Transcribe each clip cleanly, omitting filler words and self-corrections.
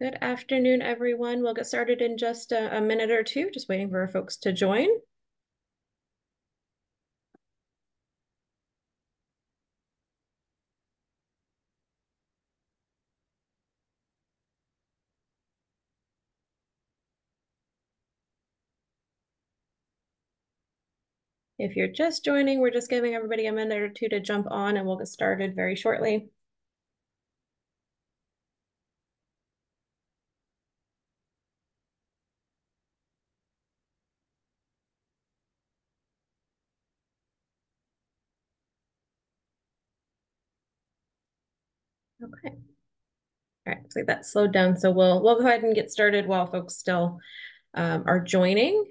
Good afternoon, everyone. We'll get started in just a minute or two, just waiting for folks to join. If you're just joining, we're just giving everybody a minute or two to jump on and we'll get started very shortly. Okay. All right, looks like that slowed down. So we'll go ahead and get started while folks still are joining.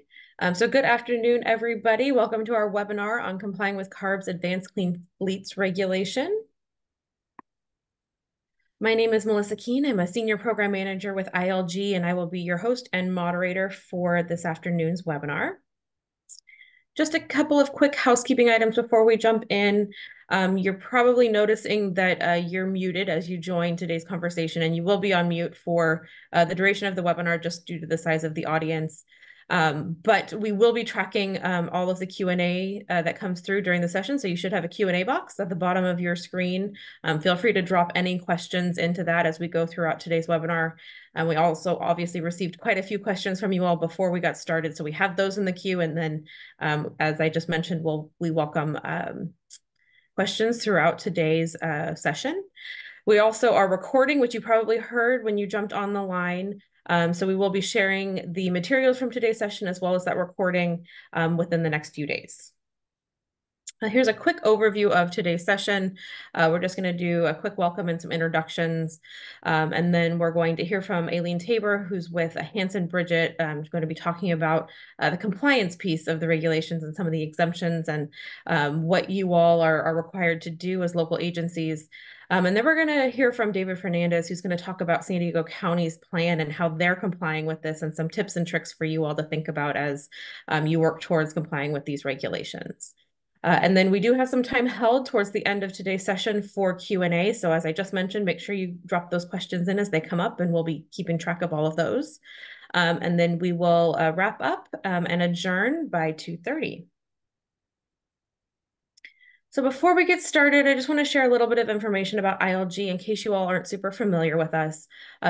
So good afternoon, everybody. Welcome to our webinar on complying with CARB's Advanced Clean Fleets regulation. My name is Melissa Keene. I'm a senior program manager with ILG, and I will be your host and moderator for this afternoon's webinar. Just a couple of quick housekeeping items before we jump in. You're probably noticing that you're muted as you join today's conversation, and you will be on mute for the duration of the webinar just due to the size of the audience. But we will be tracking all of the Q&A that comes through during the session. So you should have a Q&A box at the bottom of your screen. Feel free to drop any questions into that as we go throughout today's webinar. And we also obviously received quite a few questions from you all before we got started. So we have those in the queue. And then, as I just mentioned, we welcome questions throughout today's session. We also are recording, which you probably heard when you jumped on the line. So we will be sharing the materials from today's session as well as that recording within the next few days. Here's a quick overview of today's session. We're just going to do a quick welcome and some introductions. And then we're going to hear from Aileen Tabor, who's with Hanson Bridget, who's going to be talking about the compliance piece of the regulations and some of the exemptions and what you all are required to do as local agencies. And then we're going to hear from David Fernandez, who's going to talk about San Diego County's plan and how they're complying with this and some tips and tricks for you all to think about as you work towards complying with these regulations. And then we do have some time held towards the end of today's session for Q&A. So as I just mentioned, make sure you drop those questions in as they come up and we'll be keeping track of all of those. And then we will wrap up and adjourn by 2:30. So before we get started, I just want to share a little bit of information about ILG in case you all aren't super familiar with us.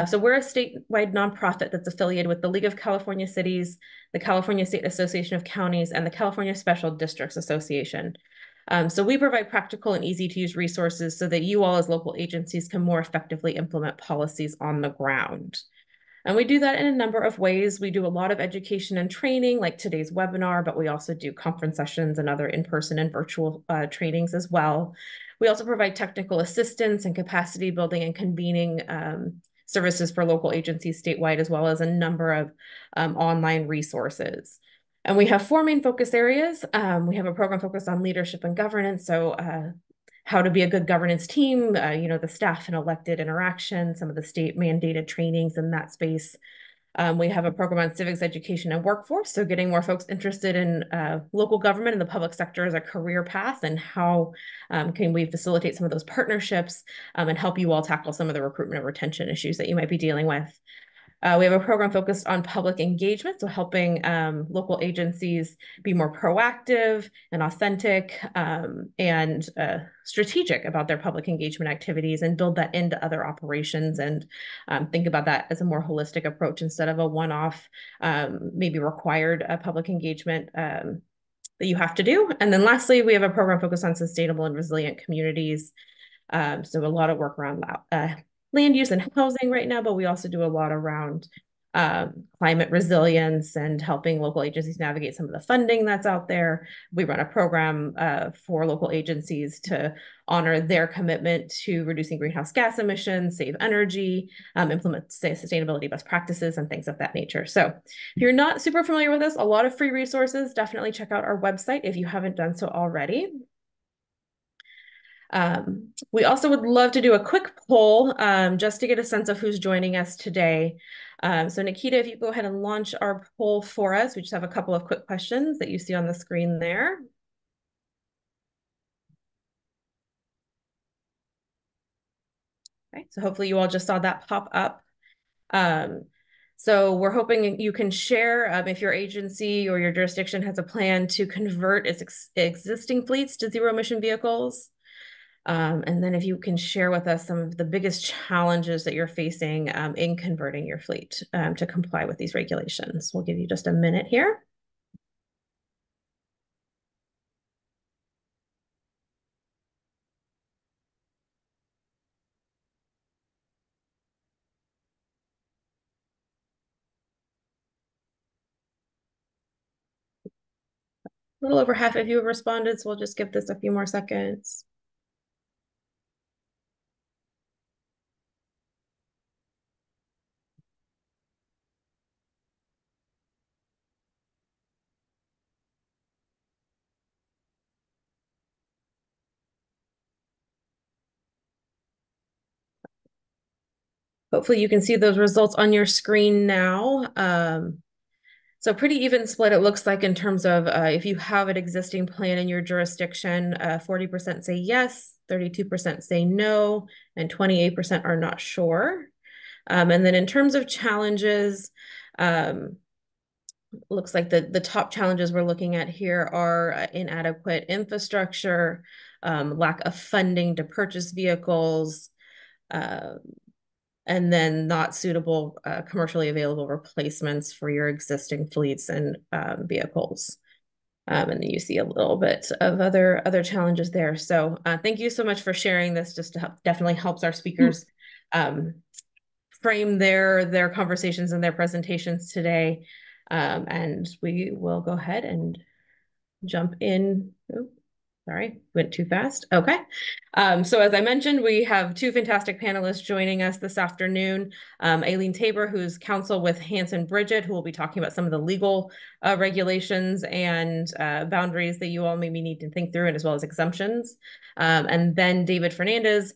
So we're a statewide nonprofit that's affiliated with the League of California Cities, the California State Association of Counties, and the California Special Districts Association. So we provide practical and easy to use resources so that you all as local agencies can more effectively implement policies on the ground. And we do that in a number of ways. We do a lot of education and training like today's webinar, but we also do conference sessions and other in-person and virtual trainings as well. We also provide technical assistance and capacity building and convening services for local agencies statewide, as well as a number of online resources. And we have four main focus areas. We have a program focused on leadership and governance. So how to be a good governance team, the staff and elected interaction, some of the state mandated trainings in that space. We have a program on civics education and workforce, so getting more folks interested in local government and the public sector as a career path, and how can we facilitate some of those partnerships and help you all tackle some of the recruitment and retention issues that you might be dealing with. We have a program focused on public engagement, so helping local agencies be more proactive and authentic and strategic about their public engagement activities and build that into other operations and think about that as a more holistic approach instead of a one-off, maybe required public engagement that you have to do. And then lastly, we have a program focused on sustainable and resilient communities. So a lot of work around land use and housing right now, but we also do a lot around climate resilience and helping local agencies navigate some of the funding that's out there. We run a program for local agencies to honor their commitment to reducing greenhouse gas emissions, save energy, implement sustainability best practices and things of that nature. So if you're not super familiar with us, a lot of free resources, definitely check out our website if you haven't done so already. We also would love to do a quick poll just to get a sense of who's joining us today. So Nikita, if you go ahead and launch our poll for us, we just have a couple of quick questions that you see on the screen there. Okay, so hopefully you all just saw that pop up. Um, so we're hoping you can share if your agency or your jurisdiction has a plan to convert its existing fleets to zero emission vehicles. And then if you can share with us some of the biggest challenges that you're facing in converting your fleet to comply with these regulations. We'll give you just a minute here. A little over half of you have responded, so we'll just give this a few more seconds. Hopefully you can see those results on your screen now. So pretty even split it looks like in terms of if you have an existing plan in your jurisdiction, 40% say yes, 32% say no, and 28% are not sure. And then in terms of challenges, looks like the top challenges we're looking at here are inadequate infrastructure, lack of funding to purchase vehicles, and then not suitable commercially available replacements for your existing fleets and vehicles. And then you see a little bit of other challenges there. So thank you so much for sharing this. Just to help, definitely helps our speakers frame their conversations and their presentations today. And we will go ahead and jump in. Oh, sorry, went too fast. Okay. So as I mentioned, we have two fantastic panelists joining us this afternoon. Aileen Tabor, who's counsel with Hanson Bridget, who will be talking about some of the legal regulations and boundaries that you all maybe need to think through, and as well as exemptions. And then David Fernandez,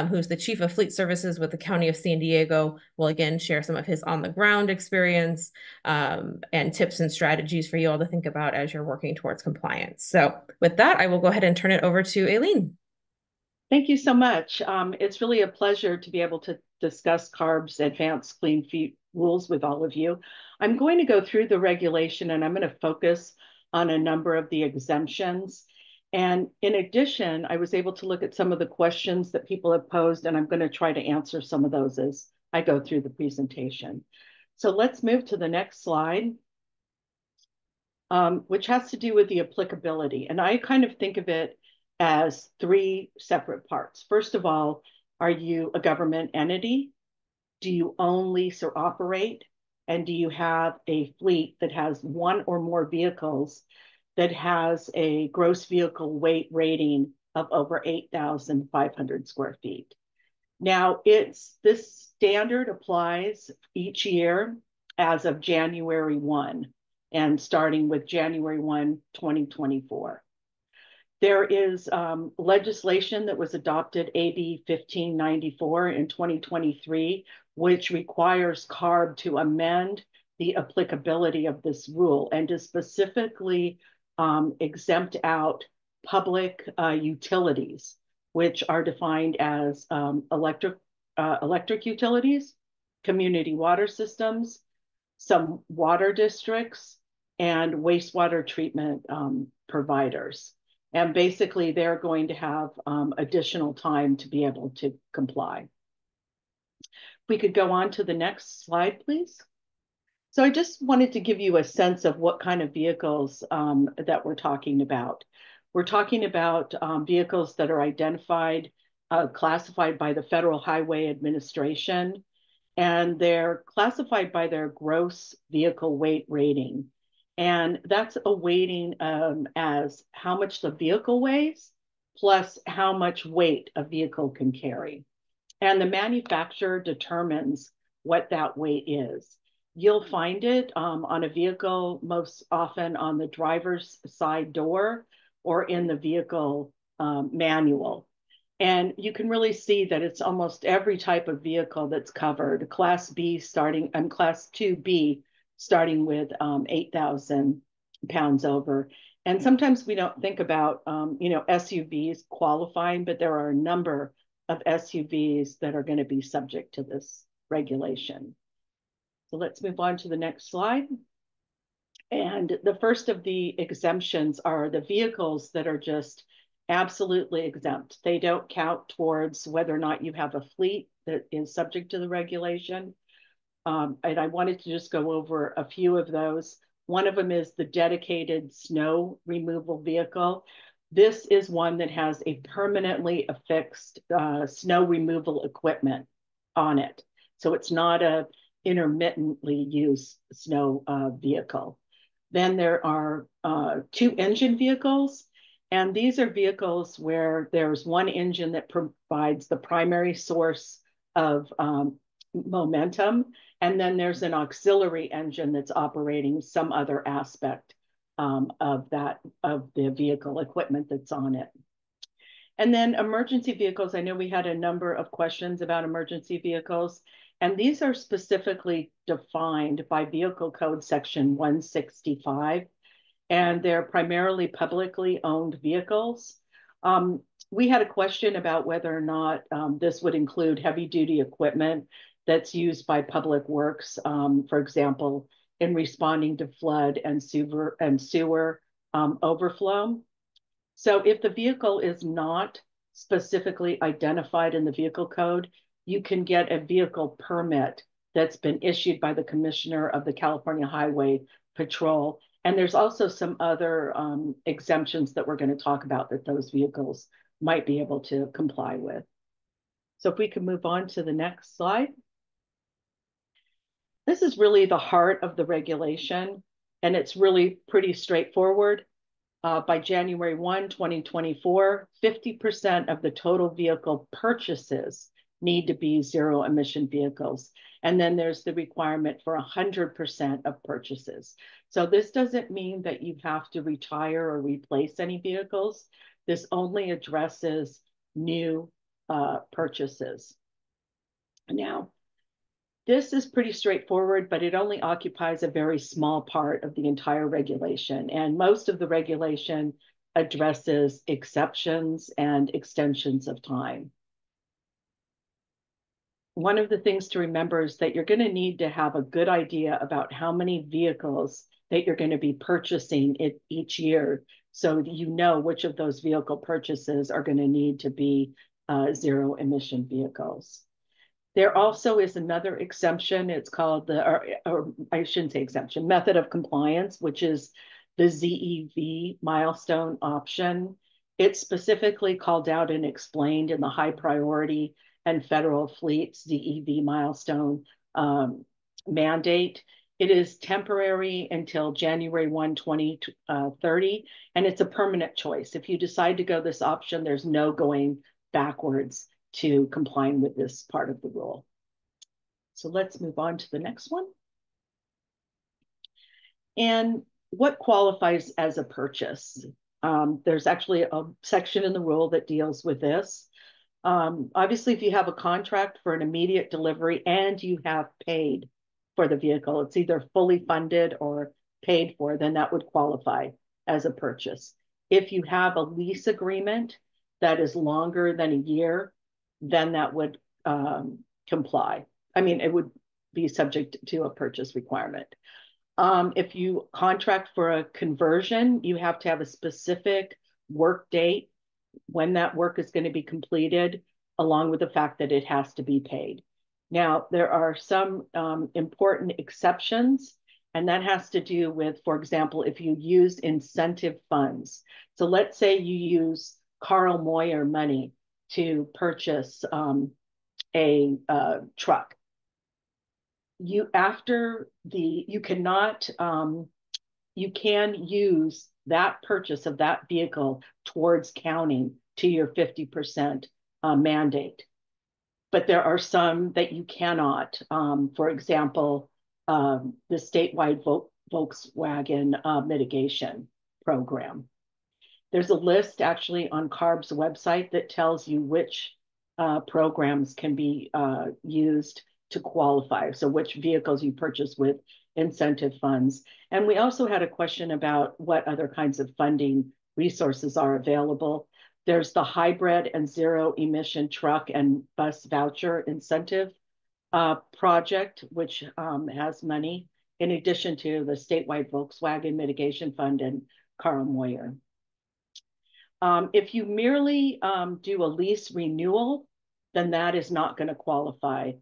who's the chief of fleet services with the County of San Diego, will again share some of his on-the-ground experience and tips and strategies for you all to think about as you're working towards compliance. So with that, I will go ahead and turn it over to Aileen. Thank you so much. It's really a pleasure to be able to discuss CARB's advanced clean feet rules with all of you. I'm going to go through the regulation and I'm going to focus on a number of the exemptions. And in addition, I was able to look at some of the questions that people have posed, and I'm going to try to answer some of those as I go through the presentation. So let's move to the next slide. Which has to do with the applicability. And I kind of think of it as three separate parts. First of all, are you a government entity? Do you own, lease, or operate? And do you have a fleet that has one or more vehicles that has a gross vehicle weight rating of over 8,500 square feet? Now, this standard applies each year as of January 1 and starting with January 1, 2024. There is legislation that was adopted, AB 1594 in 2023, which requires CARB to amend the applicability of this rule and to specifically exempt out public utilities, which are defined as electric utilities, community water systems, some water districts, and wastewater treatment providers. And basically, they're going to have additional time to be able to comply. We could go on to the next slide, please. So I just wanted to give you a sense of what kind of vehicles that we're talking about. We're talking about vehicles that are identified, classified by the Federal Highway Administration, and they're classified by their gross vehicle weight rating. And that's a weighting as how much the vehicle weighs plus how much weight a vehicle can carry. And the manufacturer determines what that weight is. You'll find it on a vehicle most often on the driver's side door or in the vehicle manual. And you can really see that it's almost every type of vehicle that's covered. Class B starting, and Class 2B starting with 8,000 pounds over. And sometimes we don't think about, SUVs qualifying, but there are a number of SUVs that are going to be subject to this regulation. So let's move on to the next slide. And the first of the exemptions are the vehicles that are just absolutely exempt. They don't count towards whether or not you have a fleet that is subject to the regulation. And I wanted to just go over a few of those. One of them is the dedicated snow removal vehicle. This is one that has a permanently affixed snow removal equipment on it. So it's not a intermittently used snow vehicle. Then there are two engine vehicles, and these are vehicles where there's one engine that provides the primary source of momentum, and then there's an auxiliary engine that's operating some other aspect of the vehicle equipment that's on it. And then emergency vehicles, I know we had a number of questions about emergency vehicles, and these are specifically defined by Vehicle Code Section 165, and they're primarily publicly owned vehicles. We had a question about whether or not this would include heavy duty equipment that's used by public works, for example, in responding to flood and sewer overflow. So if the vehicle is not specifically identified in the vehicle code, you can get a vehicle permit that's been issued by the Commissioner of the California Highway Patrol. And there's also some other exemptions that we're going to talk about that those vehicles might be able to comply with. So if we can move on to the next slide. This is really the heart of the regulation, and it's really pretty straightforward. By January 1, 2024, 50% of the total vehicle purchases need to be zero emission vehicles. And then there's the requirement for 100% of purchases. So this doesn't mean that you have to retire or replace any vehicles. This only addresses new purchases. Now, this is pretty straightforward, but it only occupies a very small part of the entire regulation. And most of the regulation addresses exceptions and extensions of time. One of the things to remember is that you're going to need to have a good idea about how many vehicles that you're going to be purchasing each year, so you know which of those vehicle purchases are going to need to be zero emission vehicles. There also is another exemption. It's called or I shouldn't say exemption, method of compliance, which is the ZEV milestone option. It's specifically called out and explained in the high priority and federal fleets ZEV milestone mandate. It is temporary until January 1, 2030, and it's a permanent choice. If you decide to go this option, there's no going backwards to complying with this part of the rule. So let's move on to the next one. And what qualifies as a purchase? There's actually a section in the rule that deals with this. Obviously, if you have a contract for an immediate delivery and you have paid for the vehicle, it's either fully funded or paid for, then that would qualify as a purchase. If you have a lease agreement that is longer than a year, then that would comply. I mean, it would be subject to a purchase requirement. If you contract for a conversion, you have to have a specific work date when that work is going to be completed, along with the fact that it has to be paid. Now, there are some important exceptions, and that has to do with, for example, if you use incentive funds. So let's say you use Carl Moyer money to purchase a truck. You can use that purchase of that vehicle towards counting to your 50% mandate. But there are some that you cannot. For example, the statewide Volkswagen mitigation program. There's a list actually on CARB's website that tells you which programs can be used to qualify. So which vehicles you purchase with incentive funds. And we also had a question about what other kinds of funding resources are available. There's the hybrid and zero emission truck and bus voucher incentive project, which has money in addition to the statewide Volkswagen Mitigation Fund and Carl Moyer. If you merely do a lease renewal, then that is not going to qualify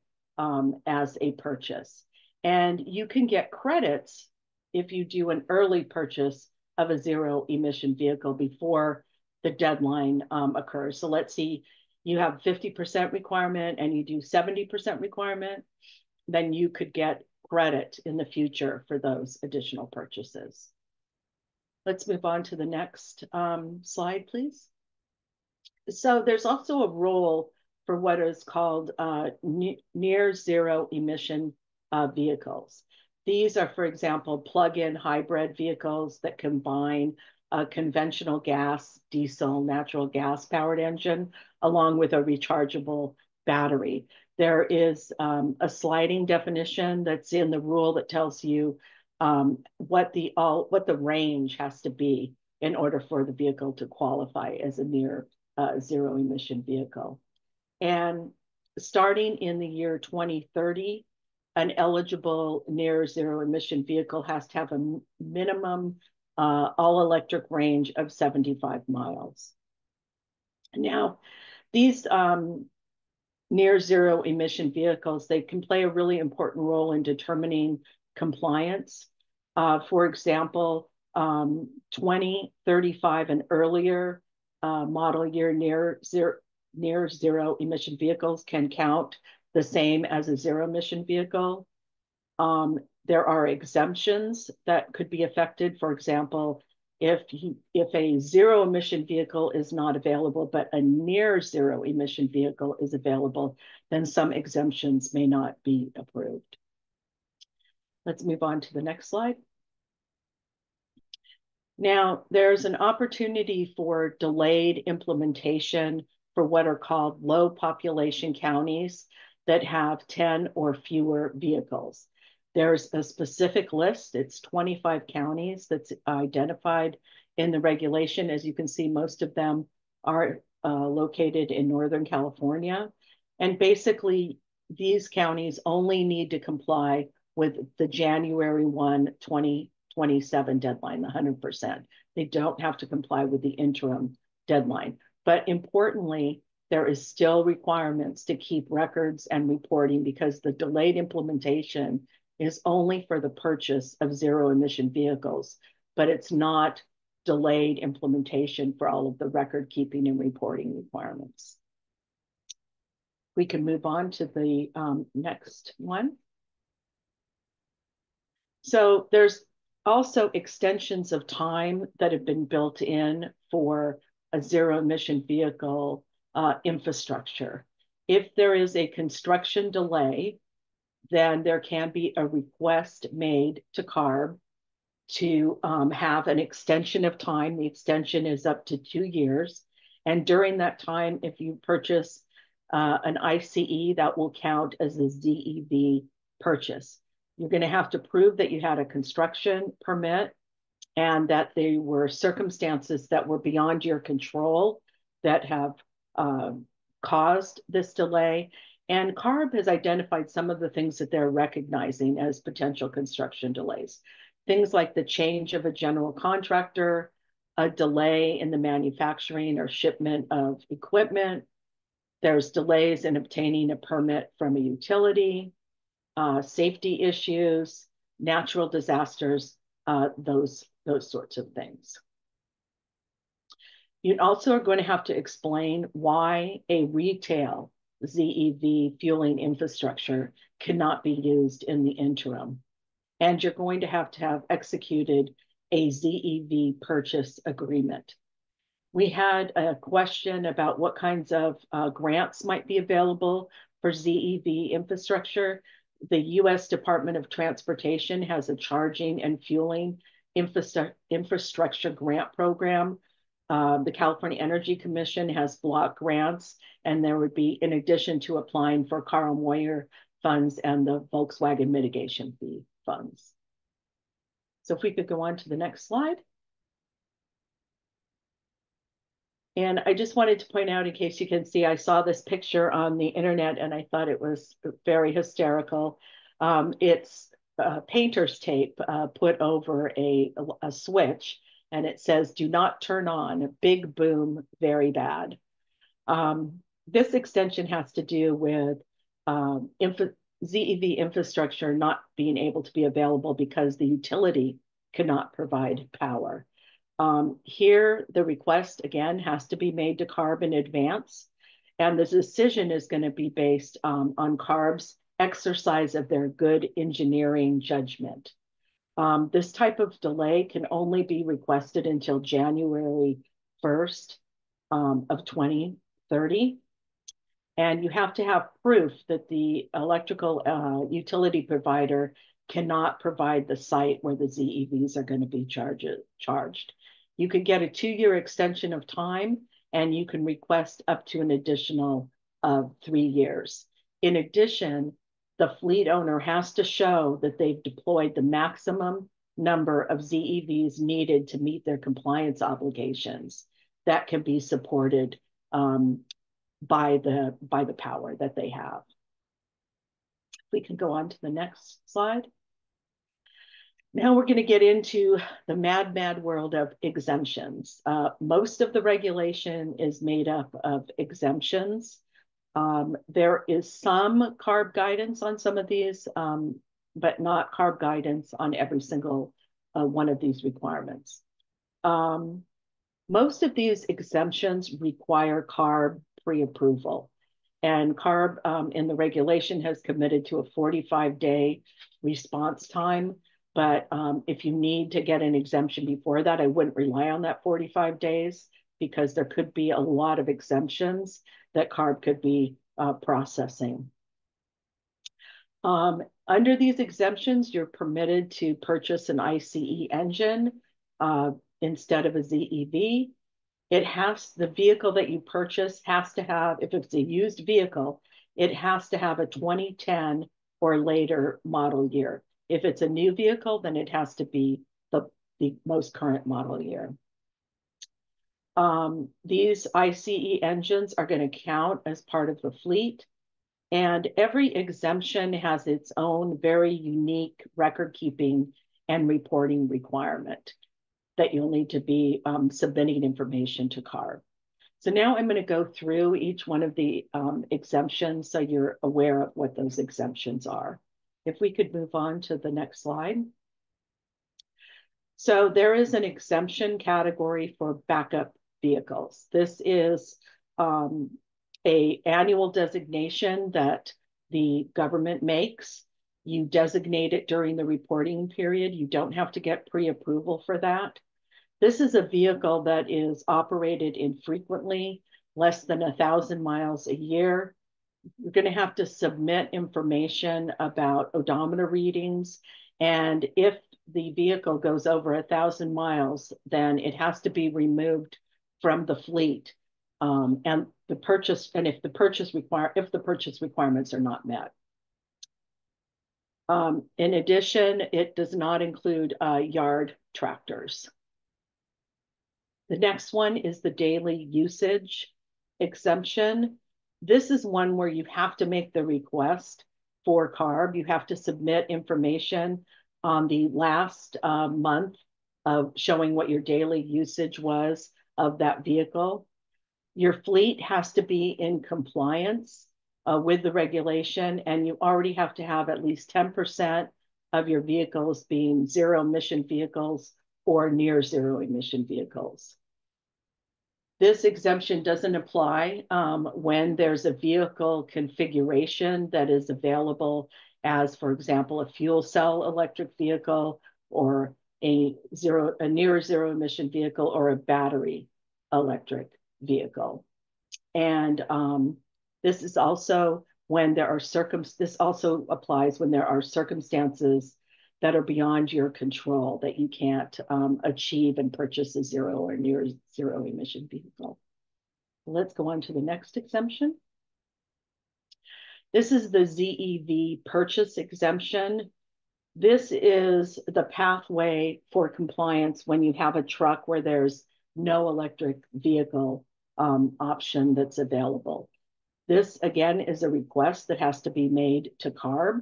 as a purchase. And you can get credits if you do an early purchase of a zero emission vehicle before the deadline occurs. So let's see, you have 50% requirement and you do 70% requirement, then you could get credit in the future for those additional purchases. Let's move on to the next slide, please. So there's also a role for what is called near zero emission vehicles. These are, for example, plug-in hybrid vehicles that combine a conventional gas, diesel, natural gas powered engine, along with a rechargeable battery. There is a sliding definition that's in the rule that tells you what the range has to be in order for the vehicle to qualify as a near zero emission vehicle. And starting in the year 2030, an eligible near zero emission vehicle has to have a minimum all electric range of 75 miles. Now, these near zero emission vehicles, they can play a really important role in determining compliance. For example, 2035 and earlier model year near zero emission vehicles can count the same as a zero emission vehicle. There are exemptions that could be affected. For example, if a zero emission vehicle is not available, but a near zero emission vehicle is available, then some exemptions may not be approved. Let's move on to the next slide. Now, there's an opportunity for delayed implementation for what are called low population counties that have 10 or fewer vehicles. There's a specific list. It's 25 counties that's identified in the regulation. As you can see, most of them are located in Northern California. And basically, these counties only need to comply with the January 1, 2027 deadline, the 100%. They don't have to comply with the interim deadline. But importantly, there is still requirements to keep records and reporting because the delayed implementation is only for the purchase of zero emission vehicles, but it's not delayed implementation for all of the record keeping and reporting requirements. We can move on to the next one. So there's also extensions of time that have been built in for a zero emission vehicle infrastructure. If there is a construction delay, then there can be a request made to CARB to have an extension of time. The extension is up to 2 years. And during that time, if you purchase an ICE, that will count as a ZEV purchase. You're going to have to prove that you had a construction permit and that there were circumstances that were beyond your control that have caused this delay. And CARB has identified some of the things that they're recognizing as potential construction delays. Things like the change of a general contractor, a delay in the manufacturing or shipment of equipment. There's delays in obtaining a permit from a utility, safety issues, natural disasters, those sorts of things. You also are going to have to explain why a retail ZEV fueling infrastructure cannot be used in the interim. And you're going to have executed a ZEV purchase agreement. We had a question about what kinds of grants might be available for ZEV infrastructure. The U.S. Department of Transportation has a charging and fueling infrastructure grant program. The California Energy Commission has block grants, and there would be, in addition to applying for Carl Moyer funds and the Volkswagen mitigation fee funds. So if we could go on to the next slide. And I just wanted to point out, in case you can see, I saw this picture on the internet and I thought it was very hysterical. It's painter's tape put over a switch, and it says, "Do not turn on, big boom, very bad." This extension has to do with ZEV infrastructure not being able to be available because the utility cannot provide power. Here, the request again has to be made to CARB in advance, and the decision is going to be based on CARB's exercise of their good engineering judgment. This type of delay can only be requested until January 1st of 2030. And you have to have proof that the electrical utility provider cannot provide the site where the ZEVs are going to be charged. You could get a 2-year extension of time, and you can request up to an additional 3 years. In addition, the fleet owner has to show that they've deployed the maximum number of ZEVs needed to meet their compliance obligations that can be supported by the power that they have. We can go on to the next slide. Now we're going to get into the mad world of exemptions. Most of the regulation is made up of exemptions. There is some CARB guidance on some of these, but not CARB guidance on every single one of these requirements. Most of these exemptions require CARB pre-approval. And CARB in the regulation has committed to a 45-day response time. But if you need to get an exemption before that, I wouldn't rely on that 45 days, because there could be a lot of exemptions that CARB could be processing. Under these exemptions, you're permitted to purchase an ICE engine instead of a ZEV. The vehicle that you purchase has to have, if it's a used vehicle, it has to have a 2010 or later model year. If it's a new vehicle, then it has to be the most current model year. These ICE engines are going to count as part of the fleet, and every exemption has its own very unique record keeping and reporting requirement that you'll need to be submitting information to CARB. So now I'm going to go through each one of the exemptions so you're aware of what those exemptions are. If we could move on to the next slide. So there is an exemption category for backup vehicles. This is an annual designation that the government makes. You designate it during the reporting period. You don't have to get pre-approval for that. This is a vehicle that is operated infrequently, less than 1,000 miles a year. You're going to have to submit information about odometer readings. And if the vehicle goes over 1,000 miles, then it has to be removed from the fleet. If the purchase requirements are not met. In addition, it does not include yard tractors. The next one is the daily usage exemption. This is one where you have to make the request for CARB. You have to submit information on the last month of showing what your daily usage was of that vehicle. Your fleet has to be in compliance with the regulation, and you already have to have at least 10% of your vehicles being zero-emission vehicles or near zero-emission vehicles. This exemption doesn't apply when there's a vehicle configuration that is available as, for example, a fuel cell electric vehicle or a near zero emission vehicle or a battery electric vehicle. And this is also when there are this also applies when there are circumstances that are beyond your control that you can't achieve and purchase a zero or near zero emission vehicle. Let's go on to the next exemption. This is the ZEV purchase exemption. This is the pathway for compliance when you have a truck where there's no electric vehicle option that's available. This, again, is a request that has to be made to CARB.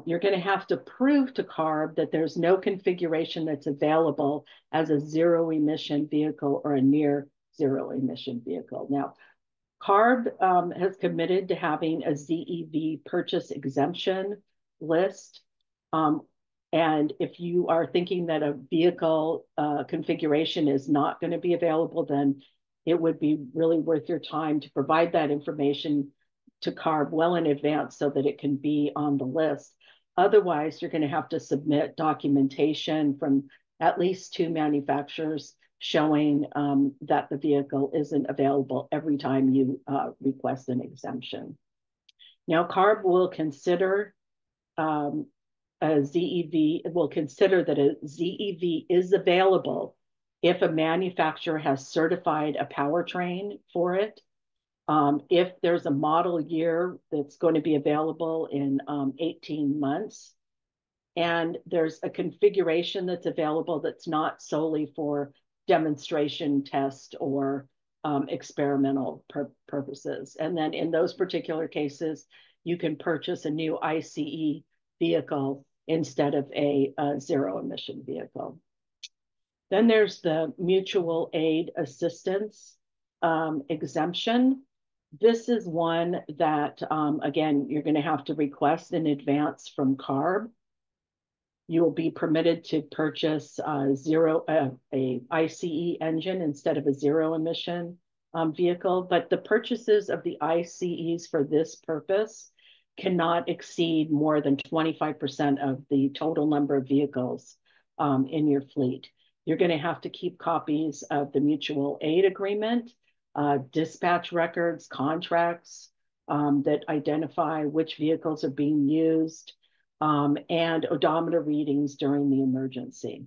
You're going to have to prove to CARB that there's no configuration that's available as a zero emission vehicle or a near zero emission vehicle. Now, CARB has committed to having a ZEV purchase exemption list. And if you are thinking that a vehicle configuration is not going to be available, then it would be really worth your time to provide that information to CARB well in advance so that it can be on the list. Otherwise, you're going to have to submit documentation from at least 2 manufacturers showing that the vehicle isn't available every time you request an exemption. Now, CARB will consider a ZEV, will consider that a ZEV is available if a manufacturer has certified a powertrain for it, if there's a model year that's going to be available in 18 months, and there's a configuration that's available that's not solely for demonstration test or experimental purposes. And then in those particular cases, you can purchase a new ICE vehicle instead of a zero emission vehicle. Then there's the mutual aid assistance exemption. This is one that, again, you're going to have to request in advance from CARB. You will be permitted to purchase a ICE engine instead of a zero emission vehicle, but the purchases of the ICEs for this purpose cannot exceed more than 25% of the total number of vehicles in your fleet. You're going to have to keep copies of the mutual aid agreement, dispatch records, contracts that identify which vehicles are being used, and odometer readings during the emergency.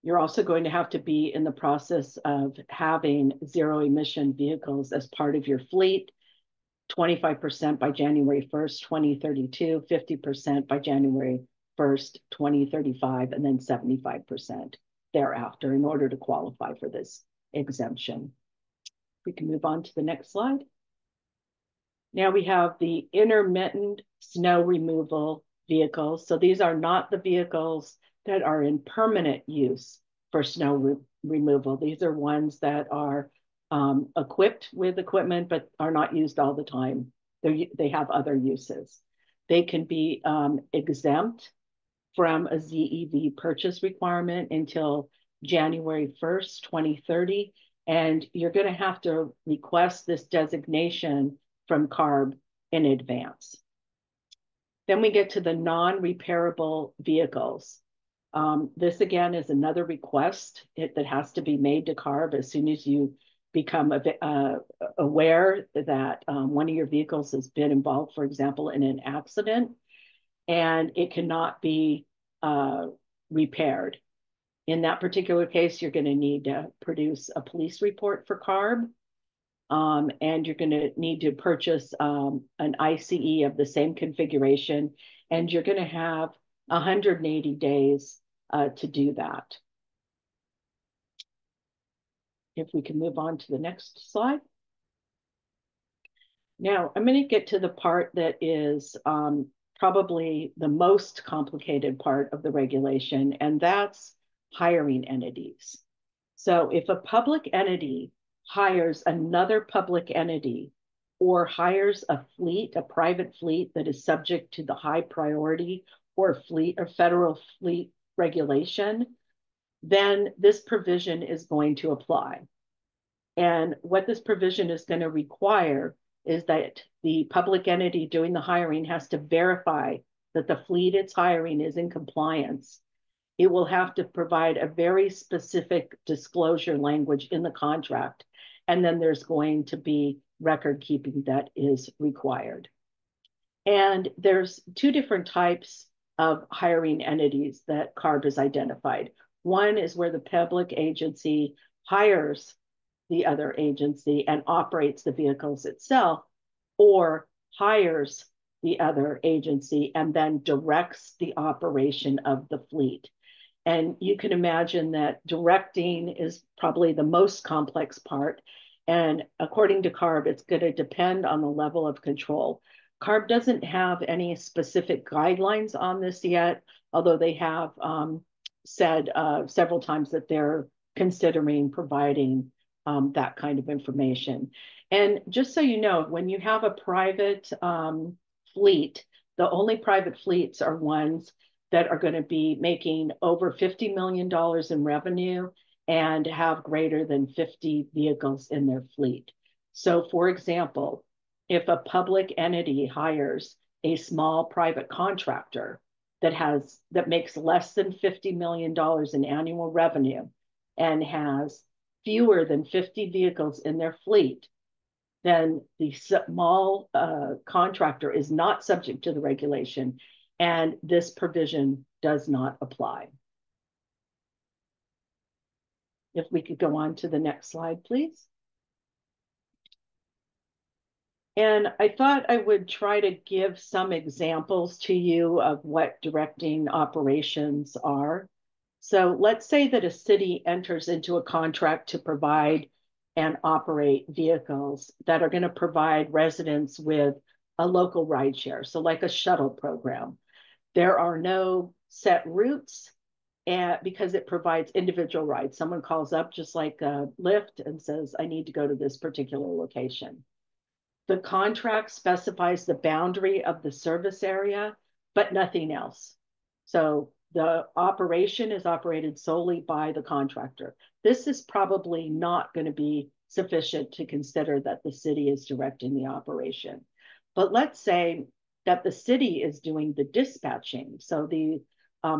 You're also going to have to be in the process of having zero emission vehicles as part of your fleet, 25% by January 1st, 2032, 50% by January 1st, 2035, and then 75% thereafter in order to qualify for this exemption. We can move on to the next slide. Now we have the intermittent snow removal vehicles. So these are not the vehicles that are in permanent use for snow removal. These are ones that are equipped with equipment, but are not used all the time. They have other uses. They can be exempt from a ZEV purchase requirement until January 1st, 2030. And you're going to have to request this designation from CARB in advance. Then we get to the non-repairable vehicles. This again is another request that has to be made to CARB as soon as you become aware that one of your vehicles has been involved, for example, in an accident, and it cannot be repaired. In that particular case, you're going to need to produce a police report for CARB. And you're going to need to purchase an ICE of the same configuration, and you're going to have 180 days to do that. If we can move on to the next slide. Now, I'm going to get to the part that is probably the most complicated part of the regulation, and that's hiring entities. So if a public entity hires another public entity or hires a fleet, a private fleet that is subject to the high priority or fleet or federal fleet regulation, then this provision is going to apply. And what this provision is going to require is that the public entity doing the hiring has to verify that the fleet it's hiring is in compliance. It will have to provide a very specific disclosure language in the contract. And then there's going to be record keeping that is required. And there's 2 different types of hiring entities that CARB has identified. One is where the public agency hires the other agency and operates the vehicles itself, or hires the other agency and then directs the operation of the fleet. And you can imagine that directing is probably the most complex part. And according to CARB, it's going to depend on the level of control. CARB doesn't have any specific guidelines on this yet, although they have said several times that they're considering providing that kind of information. And just so you know, when you have a private fleet, the only private fleets are ones that are going to be making over $50 million in revenue and have greater than 50 vehicles in their fleet. So, for example, if a public entity hires a small private contractor that makes less than $50 million in annual revenue and has fewer than 50 vehicles in their fleet, then the small contractor is not subject to the regulation, and this provision does not apply. If we could go on to the next slide, please. And I thought I would try to give some examples to you of what directing operations are. So let's say that a city enters into a contract to provide and operate vehicles that are going to provide residents with a local rideshare, so like a shuttle program. There are no set routes because it provides individual rides. Someone calls up just like a Lyft and says, I need to go to this particular location. The contract specifies the boundary of the service area, but nothing else. So the operation is operated solely by the contractor. This is probably not going to be sufficient to consider that the city is directing the operation. But let's say that the city is doing the dispatching. So the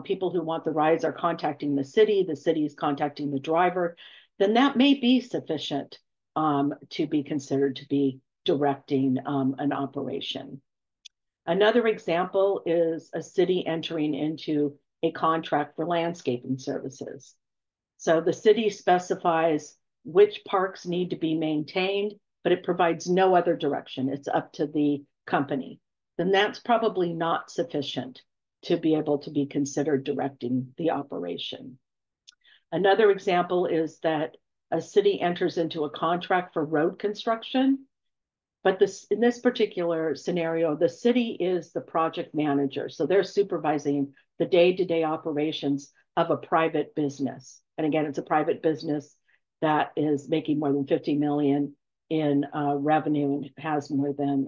people who want the rides are contacting the city is contacting the driver, then that may be sufficient to be considered to be directing an operation. Another example is a city entering into a contract for landscaping services. So the city specifies which parks need to be maintained, but it provides no other direction. It's up to the company. Then that's probably not sufficient to be able to be considered directing the operation. Another example is that a city enters into a contract for road construction, but in this particular scenario, the city is the project manager. So they're supervising the day-to-day operations of a private business. And again, it's a private business that is making more than 50 million in revenue and has more than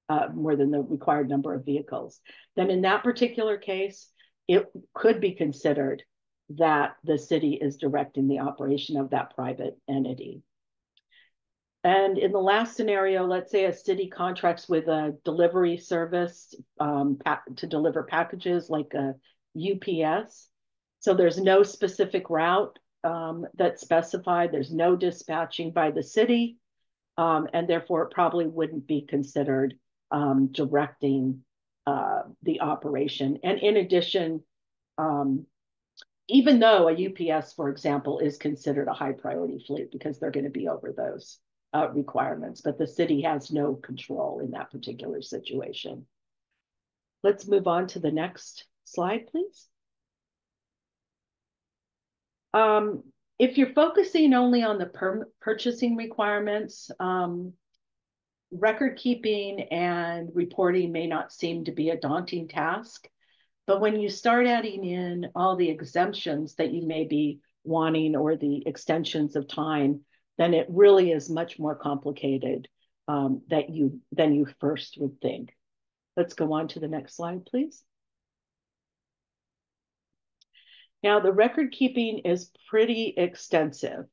the required number of vehicles. Then in that particular case, it could be considered that the city is directing the operation of that private entity. And in the last scenario, let's say a city contracts with a delivery service to deliver packages like a UPS. So there's no specific route that's specified. There's no dispatching by the city. And therefore, it probably wouldn't be considered directing the operation. And in addition, even though a UPS, for example, is considered a high priority fleet because they're going to be over those requirements, but the city has no control in that particular situation. Let's move on to the next slide, please. If you're focusing only on the purchasing requirements, record keeping and reporting may not seem to be a daunting task. But when you start adding in all the exemptions that you may be wanting or the extensions of time, then it really is much more complicated than you first would think. Let's go on to the next slide, please. Now, the record keeping is pretty extensive.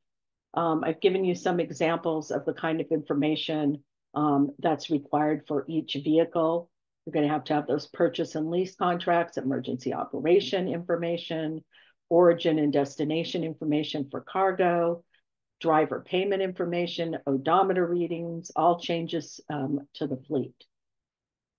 I've given you some examples of the kind of information that's required for each vehicle. You're going to have those purchase and lease contracts, emergency operation information, origin and destination information for cargo, driver payment information, odometer readings, all changes to the fleet.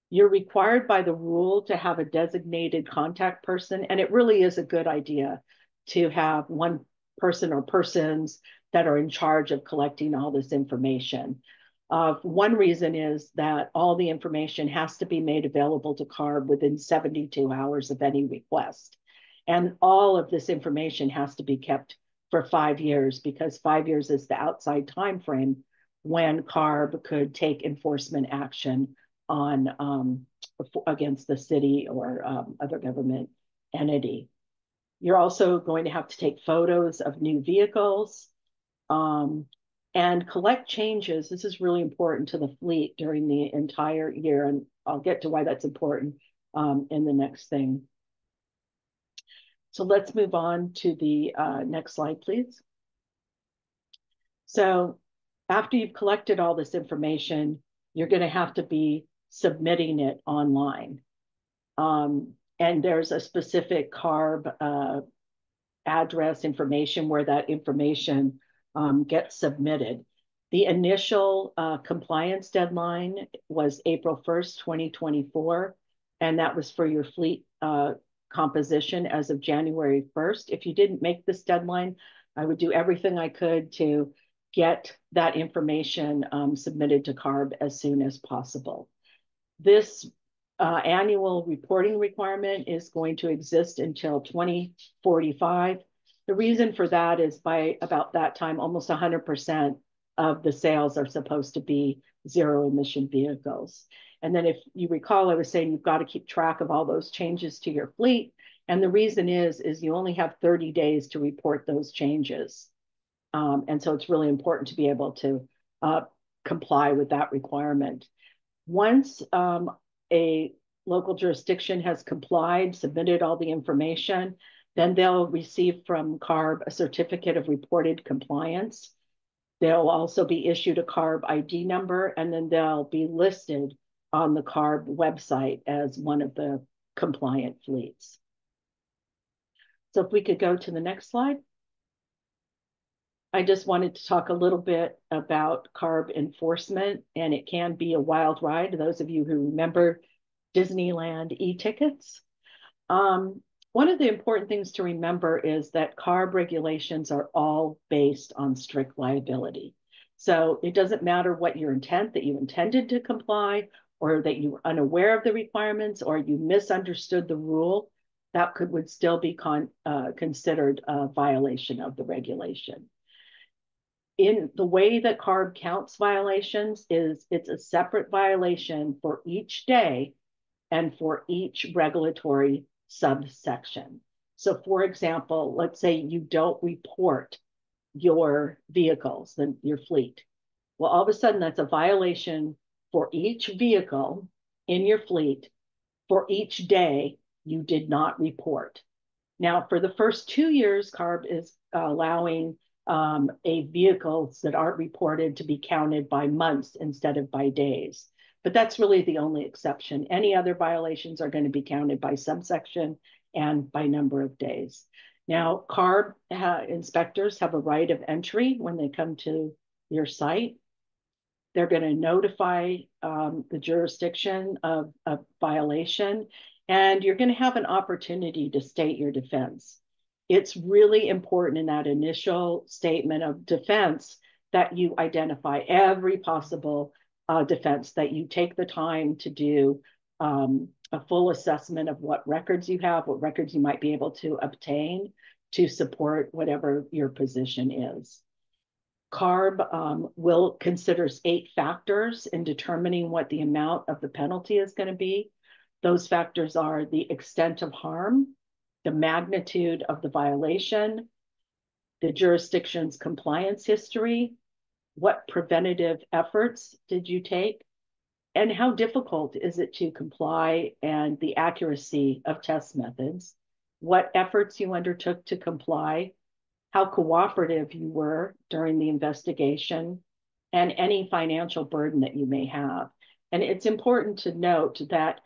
You're required by the rule to have a designated contact person, and it really is a good idea to have one person or persons that are in charge of collecting all this information. One reason is that all the information has to be made available to CARB within 72 hours of any request. And all of this information has to be kept for 5 years because 5 years is the outside time frame when CARB could take enforcement action on against the city or other government entity. You're also going to have to take photos of new vehicles um, and collect changes. This is really important to the fleet during the entire year, and I'll get to why that's important in the next thing. So let's move on to the next slide, please. So after you've collected all this information, you're going to have to be submitting it online. And there's a specific CARB address information where that information gets submitted. The initial compliance deadline was April 1st, 2024, and that was for your fleet composition as of January 1st. If you didn't make this deadline, I would do everything I could to get that information submitted to CARB as soon as possible. This annual reporting requirement is going to exist until 2045. The reason for that is by about that time, almost 100% of the sales are supposed to be zero emission vehicles. And then if you recall, I was saying you've got to keep track of all those changes to your fleet. And the reason is you only have 30 days to report those changes. And so it's really important to be able to comply with that requirement. Once a local jurisdiction has complied, submitted all the information, then they'll receive from CARB a certificate of reported compliance. They'll also be issued a CARB ID number, and then they'll be listed on the CARB website as one of the compliant fleets. So if we could go to the next slide. I just wanted to talk a little bit about CARB enforcement, and it can be a wild ride. Those of you who remember Disneyland e-tickets. One of the important things to remember is that CARB regulations are all based on strict liability. So it doesn't matter what your intent, that you intended to comply, or that you were unaware of the requirements, or you misunderstood the rule, that would still be considered a violation of the regulation. In the way that CARB counts violations is it's a separate violation for each day and for each regulatory subsection. So for example, let's say you don't report your vehicles, your fleet. Well, all of a sudden that's a violation for each vehicle in your fleet for each day you did not report. Now, for the first 2 years, CARB is allowing vehicles that aren't reported to be counted by months instead of by days. But that's really the only exception. Any other violations are going to be counted by subsection and by number of days. Now, CARB inspectors have a right of entry when they come to your site. They're going to notify the jurisdiction of violation, and you're going to have an opportunity to state your defense. It's really important in that initial statement of defense that you identify every possible defense, that you take the time to do a full assessment of what records you have, what records you might be able to obtain to support whatever your position is. CARB considers 8 factors in determining what the amount of the penalty is going to be. Those factors are the extent of harm, the magnitude of the violation, the jurisdiction's compliance history, what preventative efforts did you take, and how difficult is it to comply, and the accuracy of test methods, what efforts you undertook to comply, how cooperative you were during the investigation, and any financial burden that you may have. And it's important to note that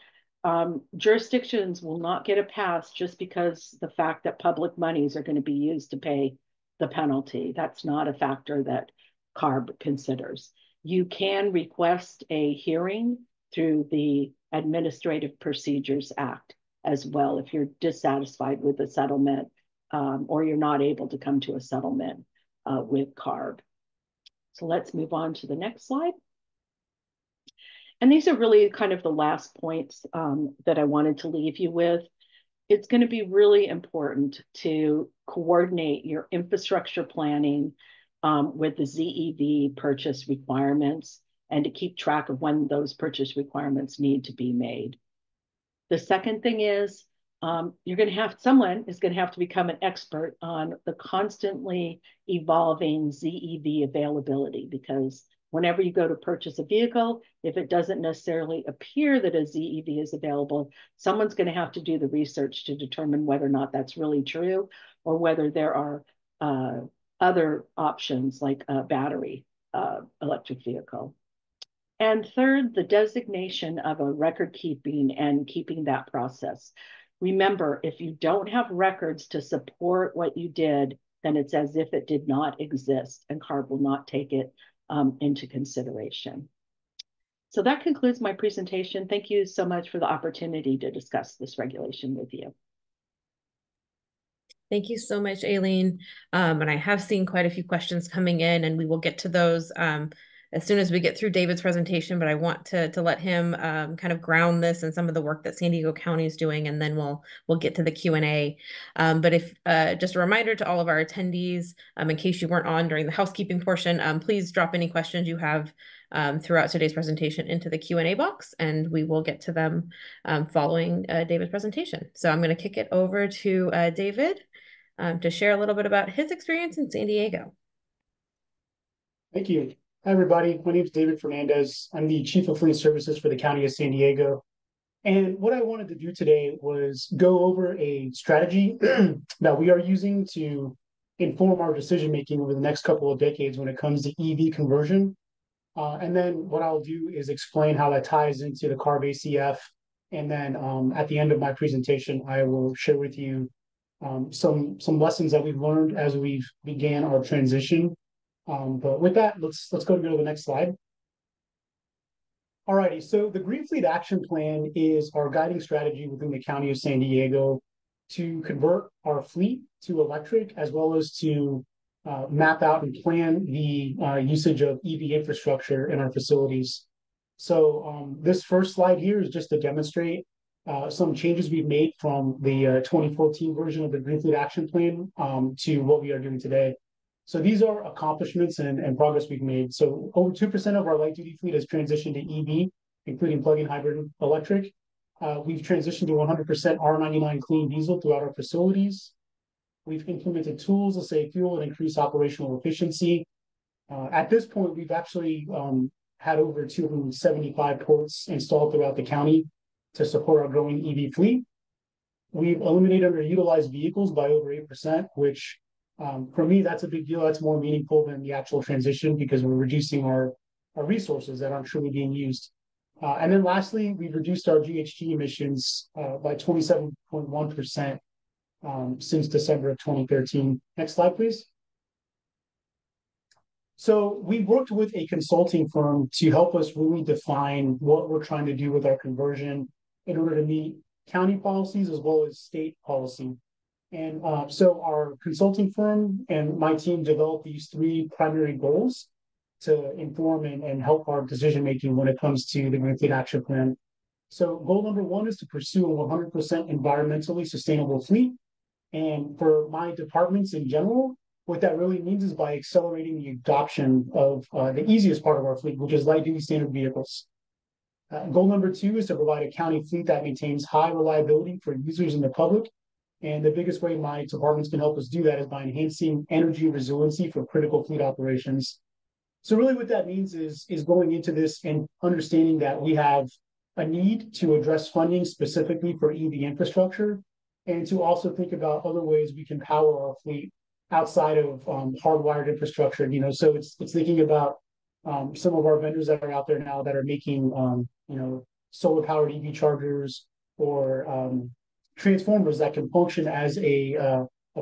jurisdictions will not get a pass just because the fact that public monies are going to be used to pay the penalty. That's not a factor that CARB considers. You can request a hearing through the Administrative Procedures Act as well if you're dissatisfied with the settlement or you're not able to come to a settlement with CARB. So let's move on to the next slide. And these are really kind of the last points that I wanted to leave you with. it's going to be really important to coordinate your infrastructure planning with the ZEV purchase requirements and to keep track of when those purchase requirements need to be made. The second thing is someone is going to have to become an expert on the constantly evolving ZEV availability, because whenever you go to purchase a vehicle, if it doesn't necessarily appear that a ZEV is available, someone's going to have to do the research to determine whether or not that's really true, or whether there are other options like a battery electric vehicle. And third, the designation of a record keeping and keeping that process. Remember, if you don't have records to support what you did, then it's as if it did not exist, and CARB will not take it into consideration. So that concludes my presentation. Thank you so much for the opportunity to discuss this regulation with you. Thank you so much, Aileen. And I have seen quite a few questions coming in, and we will get to those as soon as we get through David's presentation, but I want to let him kind of ground this in some of the work that San Diego County is doing, and then we'll get to the Q&A. But if just a reminder to all of our attendees, in case you weren't on during the housekeeping portion, please drop any questions you have throughout today's presentation into the Q&A box, and we will get to them following David's presentation. So I'm going to kick it over to David to share a little bit about his experience in San Diego. Thank you. Hi, everybody. My name is David Fernandez. I'm the Chief of Fleet Services for the County of San Diego. And what I wanted to do today was go over a strategy that we are using to inform our decision-making over the next couple of decades when it comes to EV conversion. And then what I'll do is explain how that ties into the CARB ACF. And then at the end of my presentation, I will share with you some lessons that we've learned as we've began our transition. But with that, let's go to the next slide. Alrighty, so the Green Fleet Action Plan is our guiding strategy within the County of San Diego to convert our fleet to electric, as well as to map out and plan the usage of EV infrastructure in our facilities. So this first slide here is just to demonstrate some changes we've made from the 2014 version of the Green Fleet Action Plan to what we are doing today. So these are accomplishments and progress we've made. So over 2% of our light duty fleet has transitioned to EV, including plug-in hybrid electric. We've transitioned to 100% R99 clean diesel throughout our facilities. We've implemented tools to save fuel and increase operational efficiency. At this point, we've actually had over 275 ports installed throughout the county to support our growing EV fleet. We've eliminated underutilized vehicles by over 8%, which for me, that's a big deal. That's more meaningful than the actual transition, because we're reducing our resources that aren't truly being used. And then lastly, we've reduced our GHG emissions by 27.1% since December of 2013. Next slide, please. So we worked with a consulting firm to help us really define what we're trying to do with our conversion in order to meet county policies as well as state policy. And so our consulting firm and my team developed these three primary goals to inform and help our decision-making when it comes to the Green Fleet Action Plan. So goal number one is to pursue a 100% environmentally sustainable fleet. And for my departments in general, what that really means is by accelerating the adoption of the easiest part of our fleet, which is light-duty standard vehicles. Goal number two is to provide a county fleet that maintains high reliability for users and the public. And the biggest way my departments can help us do that is by enhancing energy resiliency for critical fleet operations. So really what that means is going into this and understanding that we have a need to address funding specifically for EV infrastructure, and to also think about other ways we can power our fleet outside of hardwired infrastructure. So it's thinking about some of our vendors that are out there now that are making solar powered EV chargers or transformers that can function as a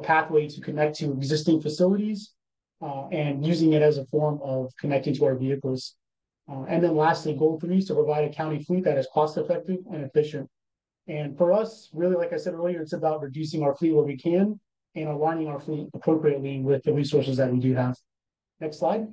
pathway to connect to existing facilities and using it as a form of connecting to our vehicles. And then lastly, goal three is to provide a county fleet that is cost effective and efficient. And for us, really, like I said earlier, it's about reducing our fleet where we can and aligning our fleet appropriately with the resources that we do have. Next slide.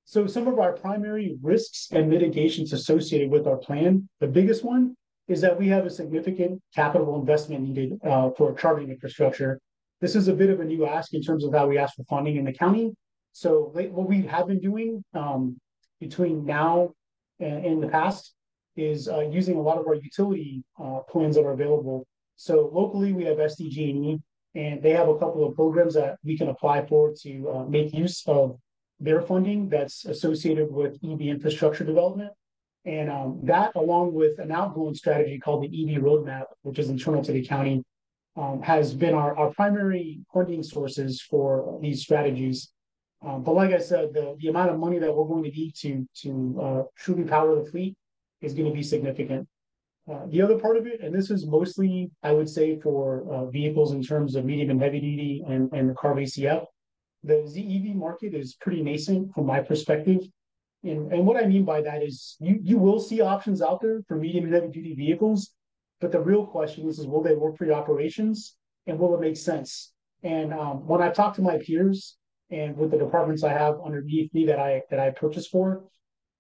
So some of our primary risks and mitigations associated with our plan, the biggest one is that we have a significant capital investment needed for charging infrastructure. This is a bit of a new ask in terms of how we ask for funding in the county. So what we have been doing between now and in the past is using a lot of our utility plans that are available. So locally, we have SDG&E, and they have a couple of programs that we can apply for to make use of their funding that's associated with EV infrastructure development. And that, along with an outgoing strategy called the EV roadmap, which is internal to the county, has been our primary funding sources for these strategies. But like I said, the amount of money that we're going to need to truly power the fleet is going to be significant. The other part of it, and this is mostly, I would say, for vehicles in terms of medium and heavy duty and the CARB ACF, the ZEV market is pretty nascent from my perspective. And what I mean by that is you will see options out there for medium and heavy duty vehicles, but the real question is will they work for your operations and will it make sense? And when I talk to my peers and with the departments I have underneath me that I purchase for,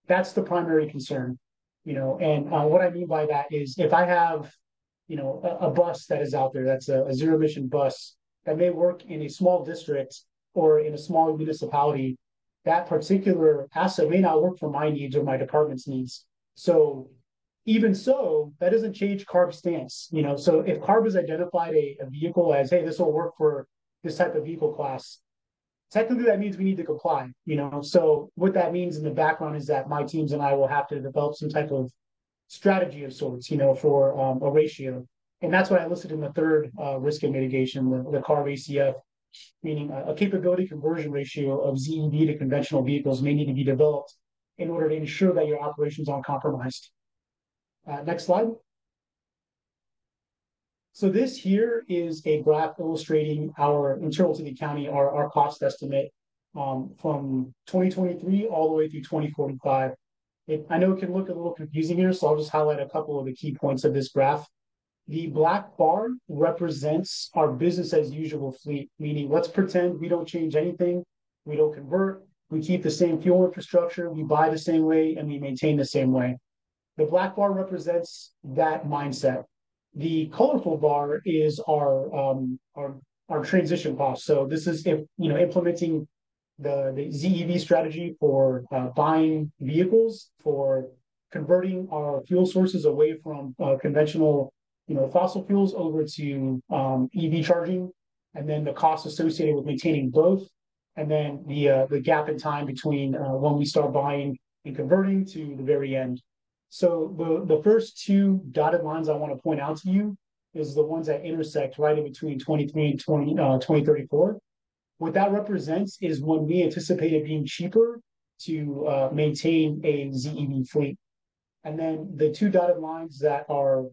that's the primary concern. And what I mean by that is if I have a bus that is out there that's a zero emission bus that may work in a small district or in a small municipality, that particular asset may not work for my needs or my department's needs. So even so, that doesn't change CARB's stance. So if CARB has identified a vehicle as, hey, this will work for this type of vehicle class, technically that means we need to comply. So what that means in the background is that my teams and I will have to develop some type of strategy of sorts, for a ratio. And that's what I listed in the third risk and mitigation, the CARB ACF, meaning a capability conversion ratio of ZEV to conventional vehicles may need to be developed in order to ensure that your operations aren't compromised. Next slide. So this here is a graph illustrating our internal to the county, our cost estimate from 2023 all the way through 2045. I know it can look a little confusing here, so I'll just highlight a couple of the key points of this graph. The black bar represents our business as usual fleet, meaning let's pretend we don't change anything, we don't convert, we keep the same fuel infrastructure, we buy the same way, and we maintain the same way. The black bar represents that mindset. The colorful bar is our transition cost. So this is implementing the ZEV strategy for buying vehicles, for converting our fuel sources away from conventional fossil fuels over to EV charging, and then the costs associated with maintaining both, and then the gap in time between when we start buying and converting to the very end. So the first two dotted lines I want to point out to you is the ones that intersect right in between 23 and 2034. What that represents is when we anticipate it being cheaper to maintain a ZEV fleet. And then the two dotted lines that are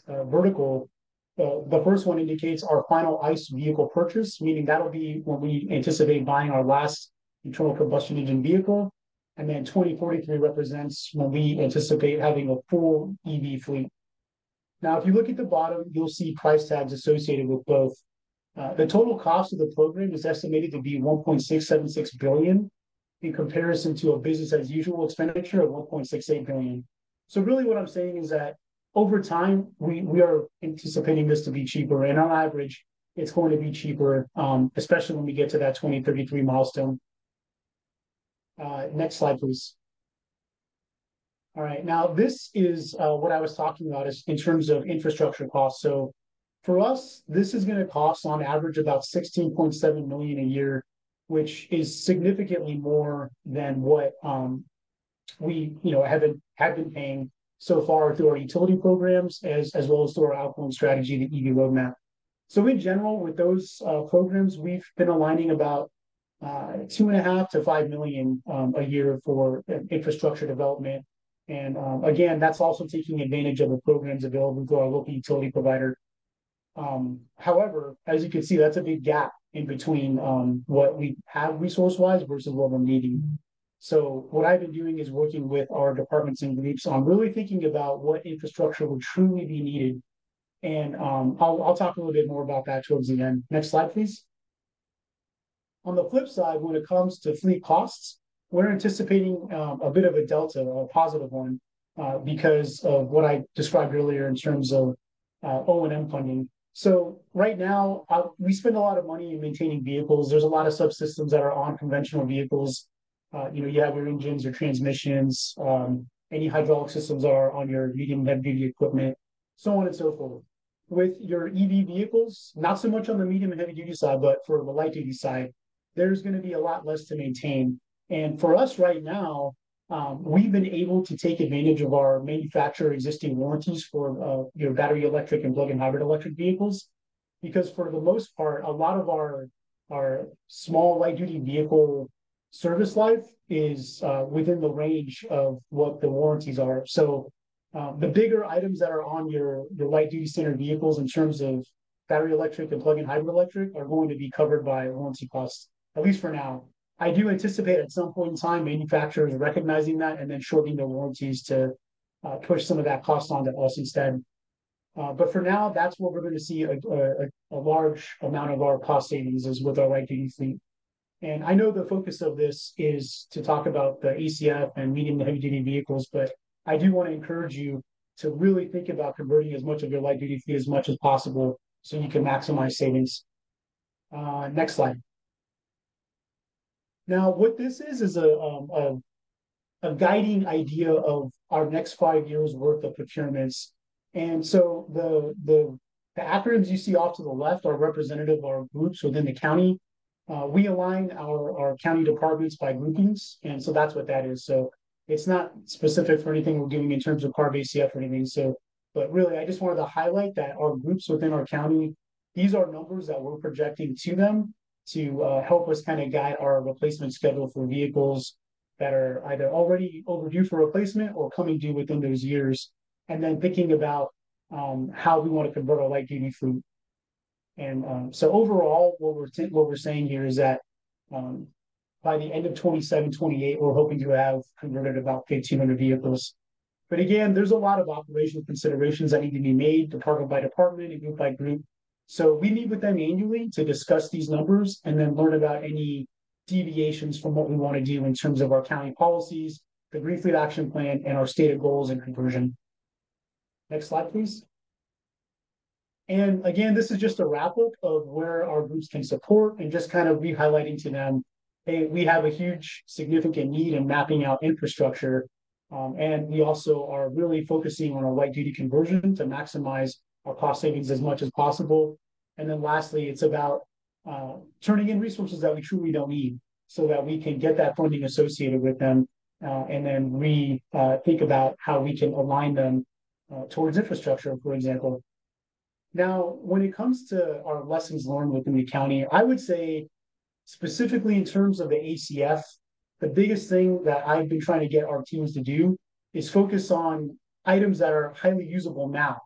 vertical, the first one indicates our final ICE vehicle purchase, meaning that'll be when we anticipate buying our last internal combustion engine vehicle. And then 2043 represents when we anticipate having a full EV fleet. Now, if you look at the bottom, you'll see price tags associated with both. The total cost of the program is estimated to be $1.676 billion in comparison to a business as usual expenditure of $1.68 billion. So really what I'm saying is that over time, we are anticipating this to be cheaper. And on average, it's going to be cheaper, especially when we get to that 2033 milestone. Next slide, please. All right, now this is what I was talking about is in terms of infrastructure costs. So for us, this is going to cost on average about $16.7 million a year, which is significantly more than what we have been paying so far through our utility programs as well as through our outgoing strategy, the EV roadmap. So in general, with those programs, we've been aligning about $2.5 to $5 million a year for infrastructure development. And again, that's also taking advantage of the programs available through our local utility provider. However, as you can see, that's a big gap in between what we have resource-wise versus what we're needing. So what I've been doing is working with our departments and groups on really thinking about what infrastructure would truly be needed. And I'll talk a little bit more about that towards the end. Next slide, please. On the flip side, when it comes to fleet costs, we're anticipating a bit of a delta, a positive one, because of what I described earlier in terms of O&M funding. So right now, we spend a lot of money in maintaining vehicles. There's a lot of subsystems that are on conventional vehicles. You have your engines, your transmissions, any hydraulic systems that are on your medium and heavy duty equipment, so on and so forth. With your EV vehicles, not so much on the medium and heavy duty side, but for the light duty side, there's going to be a lot less to maintain. And for us right now, we've been able to take advantage of our manufacturer existing warranties for your battery electric and plug-in hybrid electric vehicles, because for the most part, a lot of our small light duty vehicle service life is within the range of what the warranties are. So the bigger items that are on your light duty standard vehicles in terms of battery electric and plug-in hybrid electric are going to be covered by warranty costs, at least for now. I do anticipate at some point in time manufacturers recognizing that and then shortening their warranties to push some of that cost onto us instead. But for now, that's what we're going to see a large amount of our cost savings is with our light duty fleet. And I know the focus of this is to talk about the ACF and medium and heavy duty vehicles, but I do want to encourage you to really think about converting as much of your light duty fleet as much as possible so you can maximize savings. Next slide. Now, what this is a guiding idea of our next 5 years worth of procurements. And so the acronyms you see off to the left are representative of our groups within the county. We align our county departments by groupings, and so that's what that is. So it's not specific for anything we're doing in terms of CARB ACF or anything. So, but really, I just wanted to highlight that our groups within our county, these are numbers that we're projecting to them to help us kind of guide our replacement schedule for vehicles that are either already overdue for replacement or coming due within those years, and then thinking about how we want to convert our light duty fleet. And so overall, what we're saying here is that by the end of 27, 28, we're hoping to have converted about 1,500 vehicles. But again, there's a lot of operational considerations that need to be made, department by department and group by group. So we meet with them annually to discuss these numbers and then learn about any deviations from what we want to do in terms of our county policies, the Green Fleet Action Plan, and our stated goals and conversion. Next slide, please. And again, this is just a wrap up of where our groups can support and just kind of re-highlighting to them, hey, we have a huge, significant need in mapping out infrastructure. And we also are really focusing on our light duty conversion to maximize our cost savings as much as possible. And then lastly, it's about turning in resources that we truly don't need so that we can get that funding associated with them and then think about how we can align them towards infrastructure, for example. Now, when it comes to our lessons learned within the county, I would say specifically in terms of the ACF, the biggest thing that I've been trying to get our teams to do is focus on items that are highly usable now.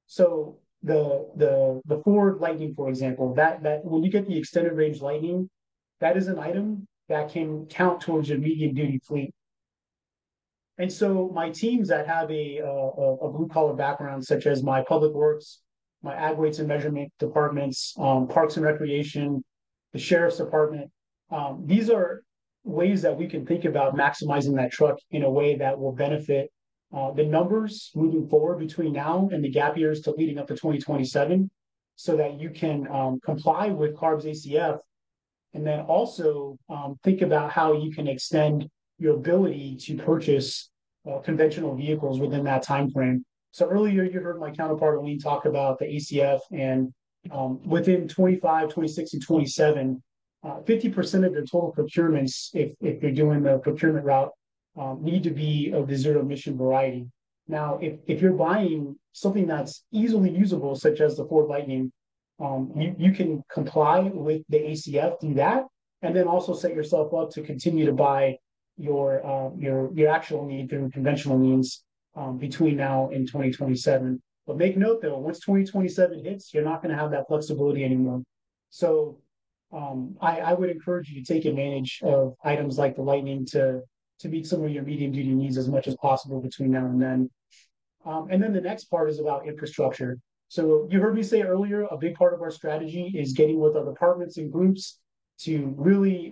So the Ford Lightning, for example, that when you get the extended range Lightning, that is an item that can count towards your medium duty fleet. And so my teams that have a blue collar background, such as my public works, my ag weights and measurement departments, parks and recreation, the sheriff's department, these are ways that we can think about maximizing that truck in a way that will benefit the numbers moving forward between now and the gap years to leading up to 2027 so that you can comply with CARB's ACF and then also think about how you can extend your ability to purchase conventional vehicles within that time frame. So earlier you heard my counterpart Aline talk about the ACF and within 25, 26, and 27, 50% of your total procurements, if you're doing the procurement route, need to be of the zero emission variety. Now, if you're buying something that's easily usable, such as the Ford Lightning, you can comply with the ACF through that, and then also set yourself up to continue to buy your actual need through conventional means between now and 2027. But make note though, once 2027 hits, you're not going to have that flexibility anymore. So I would encourage you to take advantage of items like the Lightning to meet some of your medium duty needs as much as possible between now and then. And then the next part is about infrastructure. So you heard me say earlier, a big part of our strategy is getting with our departments and groups to really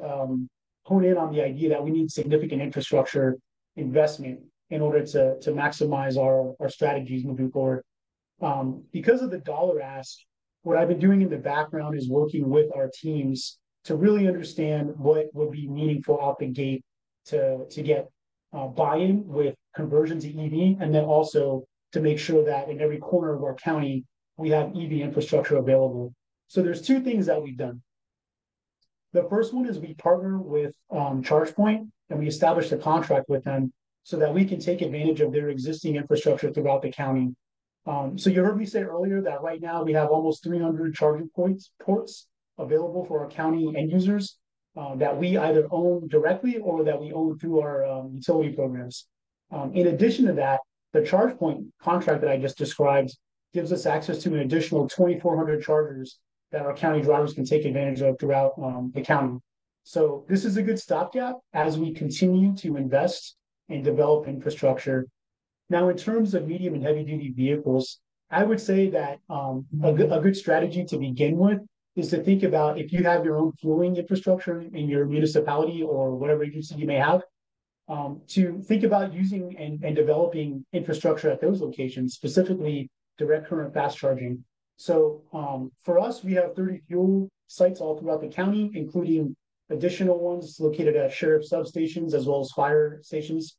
hone in on the idea that we need significant infrastructure investment. in order to maximize our strategies moving forward. Because of the dollar ask, what I've been doing in the background is working with our teams to really understand what would be meaningful out the gate to get buy-in with conversion to EV, and then also to make sure that in every corner of our county, we have EV infrastructure available. So there's two things that we've done. The first one is we partner with ChargePoint, and we established a contract with them so that we can take advantage of their existing infrastructure throughout the county. So you heard me say earlier that right now we have almost 300 charging ports available for our county end users that we either own directly or that we own through our utility programs. In addition to that, the ChargePoint contract that I just described gives us access to an additional 2,400 chargers that our county drivers can take advantage of throughout the county. So this is a good stopgap as we continue to invest and develop infrastructure. Now, in terms of medium and heavy duty vehicles, I would say that a good strategy to begin with is to think about if you have your own fueling infrastructure in your municipality or whatever agency you may have, to think about using and developing infrastructure at those locations, specifically direct current fast charging. So for us, we have 30 fuel sites all throughout the county, including additional ones located at sheriff substations as well as fire stations.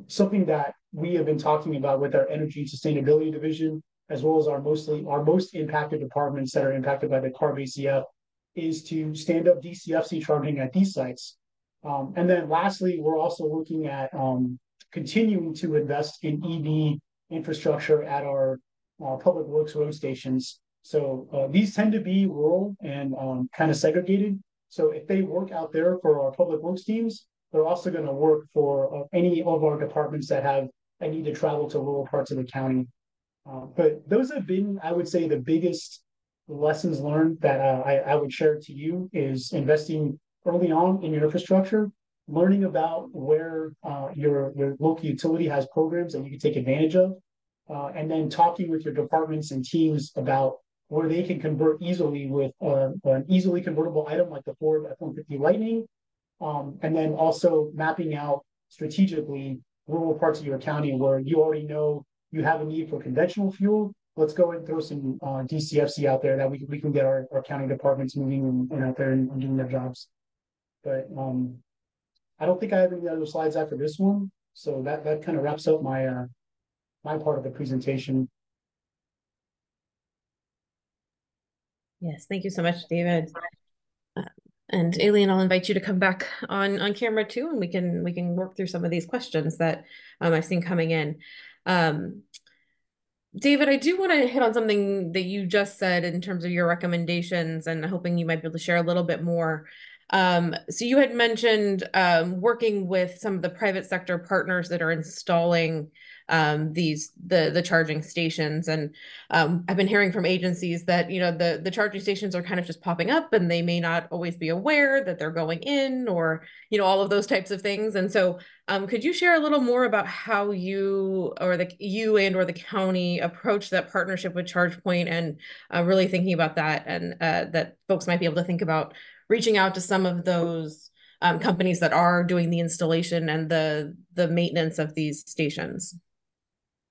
Something that we have been talking about with our energy sustainability division, as well as our most impacted departments that are impacted by the CARB ACF, is to stand up DCFC charging at these sites. And then lastly, we're also looking at continuing to invest in EV infrastructure at our public works road stations. So these tend to be rural and kind of segregated. So if they work out there for our public works teams, they're also going to work for any of our departments that have a need to travel to rural parts of the county. But those have been, I would say, the biggest lessons learned that I would share to you is investing early on in your infrastructure, learning about where your local utility has programs that you can take advantage of, and then talking with your departments and teams about where they can convert easily with an easily convertible item like the Ford F-150 Lightning, and then also mapping out strategically rural parts of your county where you already know you have a need for conventional fuel. Let's go and throw some DCFC out there that we can get our county departments moving and out there and doing their jobs. But I don't think I have any other slides after this one. So that kind of wraps up my my part of the presentation. Yes, thank you so much, David. And Aileen, I'll invite you to come back on camera too, and we can work through some of these questions that I've seen coming in. David, I do want to hit on something that you just said in terms of your recommendations, and hoping you might be able to share a little bit more. So you had mentioned working with some of the private sector partners that are installing the charging stations, and I've been hearing from agencies that the charging stations are kind of just popping up, and they may not always be aware that they're going in, or all of those types of things. And so could you share a little more about how you and or the county approach that partnership with ChargePoint, and really thinking about that, and that folks might be able to think about reaching out to some of those companies that are doing the installation and the maintenance of these stations?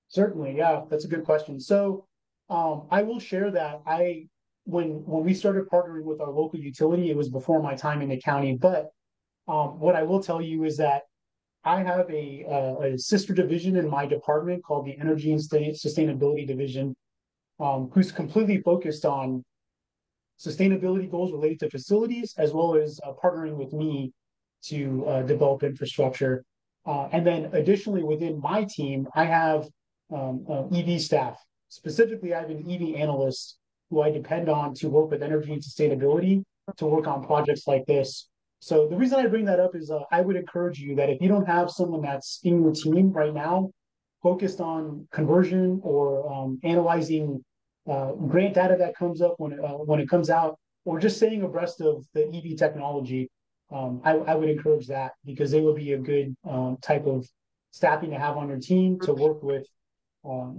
Certainly, yeah, that's a good question. So I will share that when we started partnering with our local utility, it was before my time in the county. But what I will tell you is that I have a sister division in my department called the Energy and Sustainability Division, who's completely focused on sustainability goals related to facilities, as well as partnering with me to develop infrastructure. And then additionally, within my team, I have EV staff. Specifically, I have an EV analyst who I depend on to work with energy and sustainability to work on projects like this. So the reason I bring that up is I would encourage you that if you don't have someone that's in your team right now focused on conversion or analyzing grant data that comes up when it comes out, or just staying abreast of the EV technology, I would encourage that, because they would be a good type of staffing to have on your team to work with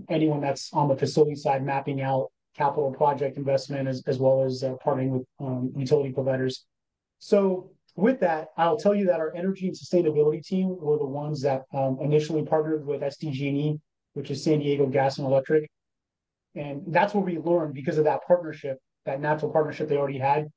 anyone that's on the facility side, mapping out capital project investment as well as partnering with utility providers. So with that, I'll tell you that our energy and sustainability team were the ones that initially partnered with SDG&E, which is San Diego Gas and Electric. And that's what we learned because of that partnership, that natural partnership they already had.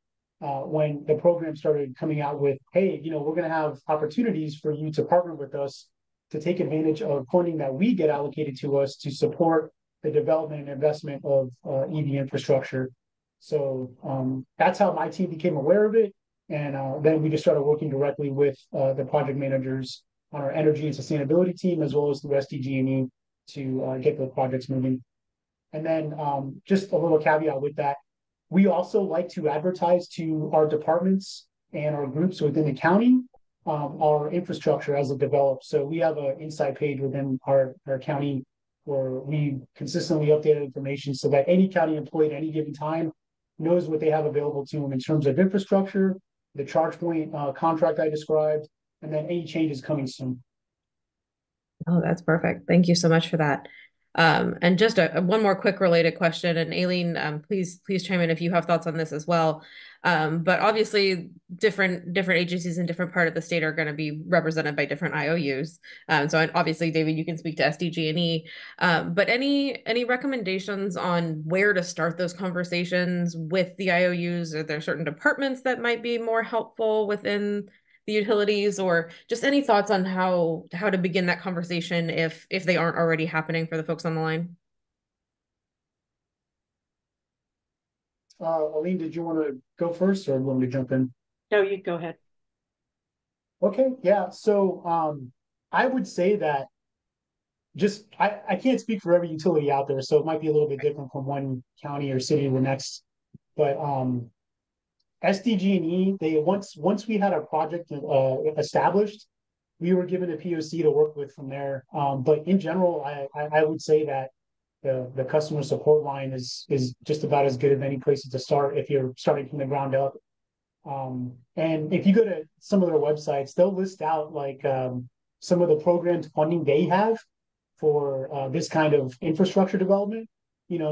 When the program started coming out with, hey, we're going to have opportunities for you to partner with us to take advantage of funding that we get allocated to us to support the development and investment of EV infrastructure. So that's how my team became aware of it. And then we just started working directly with the project managers on our energy and sustainability team, as well as through SDG&E to get the projects moving. And then just a little caveat with that, we also like to advertise to our departments and our groups within the county our infrastructure as it develops. So we have an insight page within our county where we consistently update information so that any county employee at any given time knows what they have available to them in terms of infrastructure, the charge point contract I described, and then any changes coming soon. Oh, that's perfect. Thank you so much for that. And just one more quick related question, and Aileen, please chime in if you have thoughts on this as well. But obviously, different agencies in different part of the state are going to be represented by different IOUs. So obviously, David, you can speak to SDG&E. But any recommendations on where to start those conversations with the IOUs? Are there certain departments that might be more helpful within the utilities, or just any thoughts on how to begin that conversation if they aren't already happening for the folks on the line? Aline, did you want to go first or want me to jump in? No, you go ahead. Okay, yeah. So I would say that I can't speak for every utility out there, so it might be a little bit different from one county or city to the next. But SDG&E, they once we had our project established, we were given a POC to work with from there. But in general, I would say that the customer support line is just about as good of any place to start if you're starting from the ground up. And if you go to some of their websites, they'll list out like some of the programs funding they have for this kind of infrastructure development.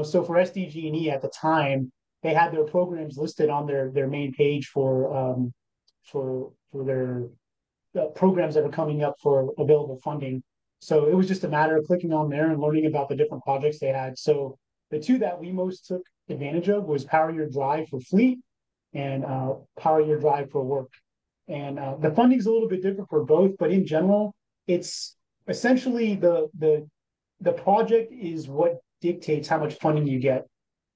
So for SDG&E at the time, they had their programs listed on their main page for their programs that are coming up for available funding. So it was just a matter of clicking on there and learning about the different projects they had. So the two that we most took advantage of was Power Your Drive for fleet and Power Your Drive for work. And the funding is a little bit different for both, but in general, it's essentially the project is what dictates how much funding you get.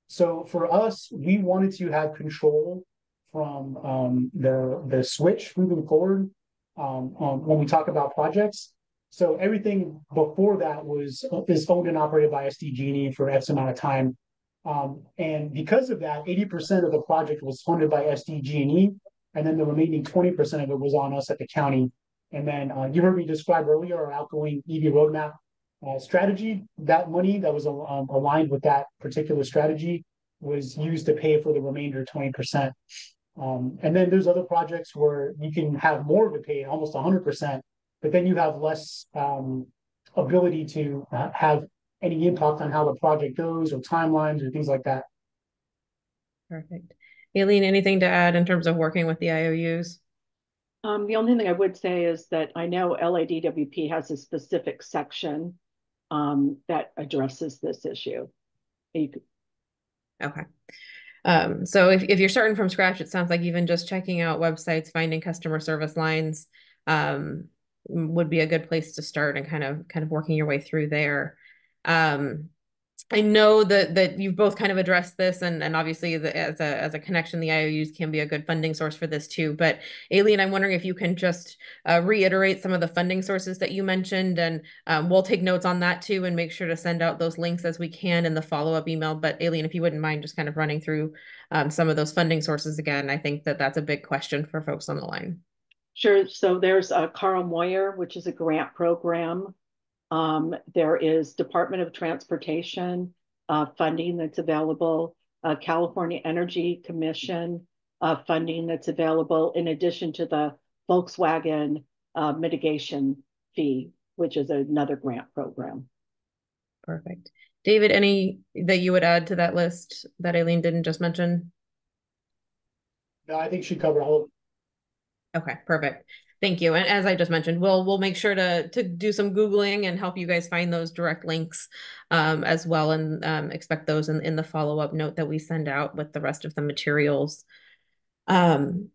So for us, we wanted to have control from the switch moving forward when we talk about projects. So everything before that is owned and operated by SDG&E for X amount of time. And because of that, 80% of the project was funded by SDG&E, and then the remaining 20% of it was on us at the county. And then you heard me describe earlier our outgoing EV roadmap strategy. That money that was aligned with that particular strategy was used to pay for the remainder 20%. And then there's other projects where you can have more to pay, almost 100%, but then you have less ability to have any impact on how the project goes or timelines or things like that. Perfect. Aileen, anything to add in terms of working with the IOUs? The only thing I would say is that I know LADWP has a specific section that addresses this issue. Okay. So if you're starting from scratch, it sounds like even just checking out websites, finding customer service lines would be a good place to start and kind of working your way through there. I know that you've both kind of addressed this, and obviously as a connection, the IOUs can be a good funding source for this too. But Aileen, I'm wondering if you can just reiterate some of the funding sources that you mentioned, and we'll take notes on that too, and make sure to send out those links as we can in the follow-up email. But Aileen, if you wouldn't mind just kind of running through some of those funding sources again, I think that's a big question for folks on the line. Sure. So there's Carl Moyer, which is a grant program. There is Department of Transportation funding that's available, California Energy Commission funding that's available, in addition to the Volkswagen mitigation fee, which is another grant program. Perfect. David, any that you would add to that list that Aileen didn't just mention? No, I think she covered all of it. Okay, perfect. Thank you. And as I just mentioned, we'll make sure to do some Googling and help you guys find those direct links as well, and expect those in the follow-up note that we send out with the rest of the materials. Um,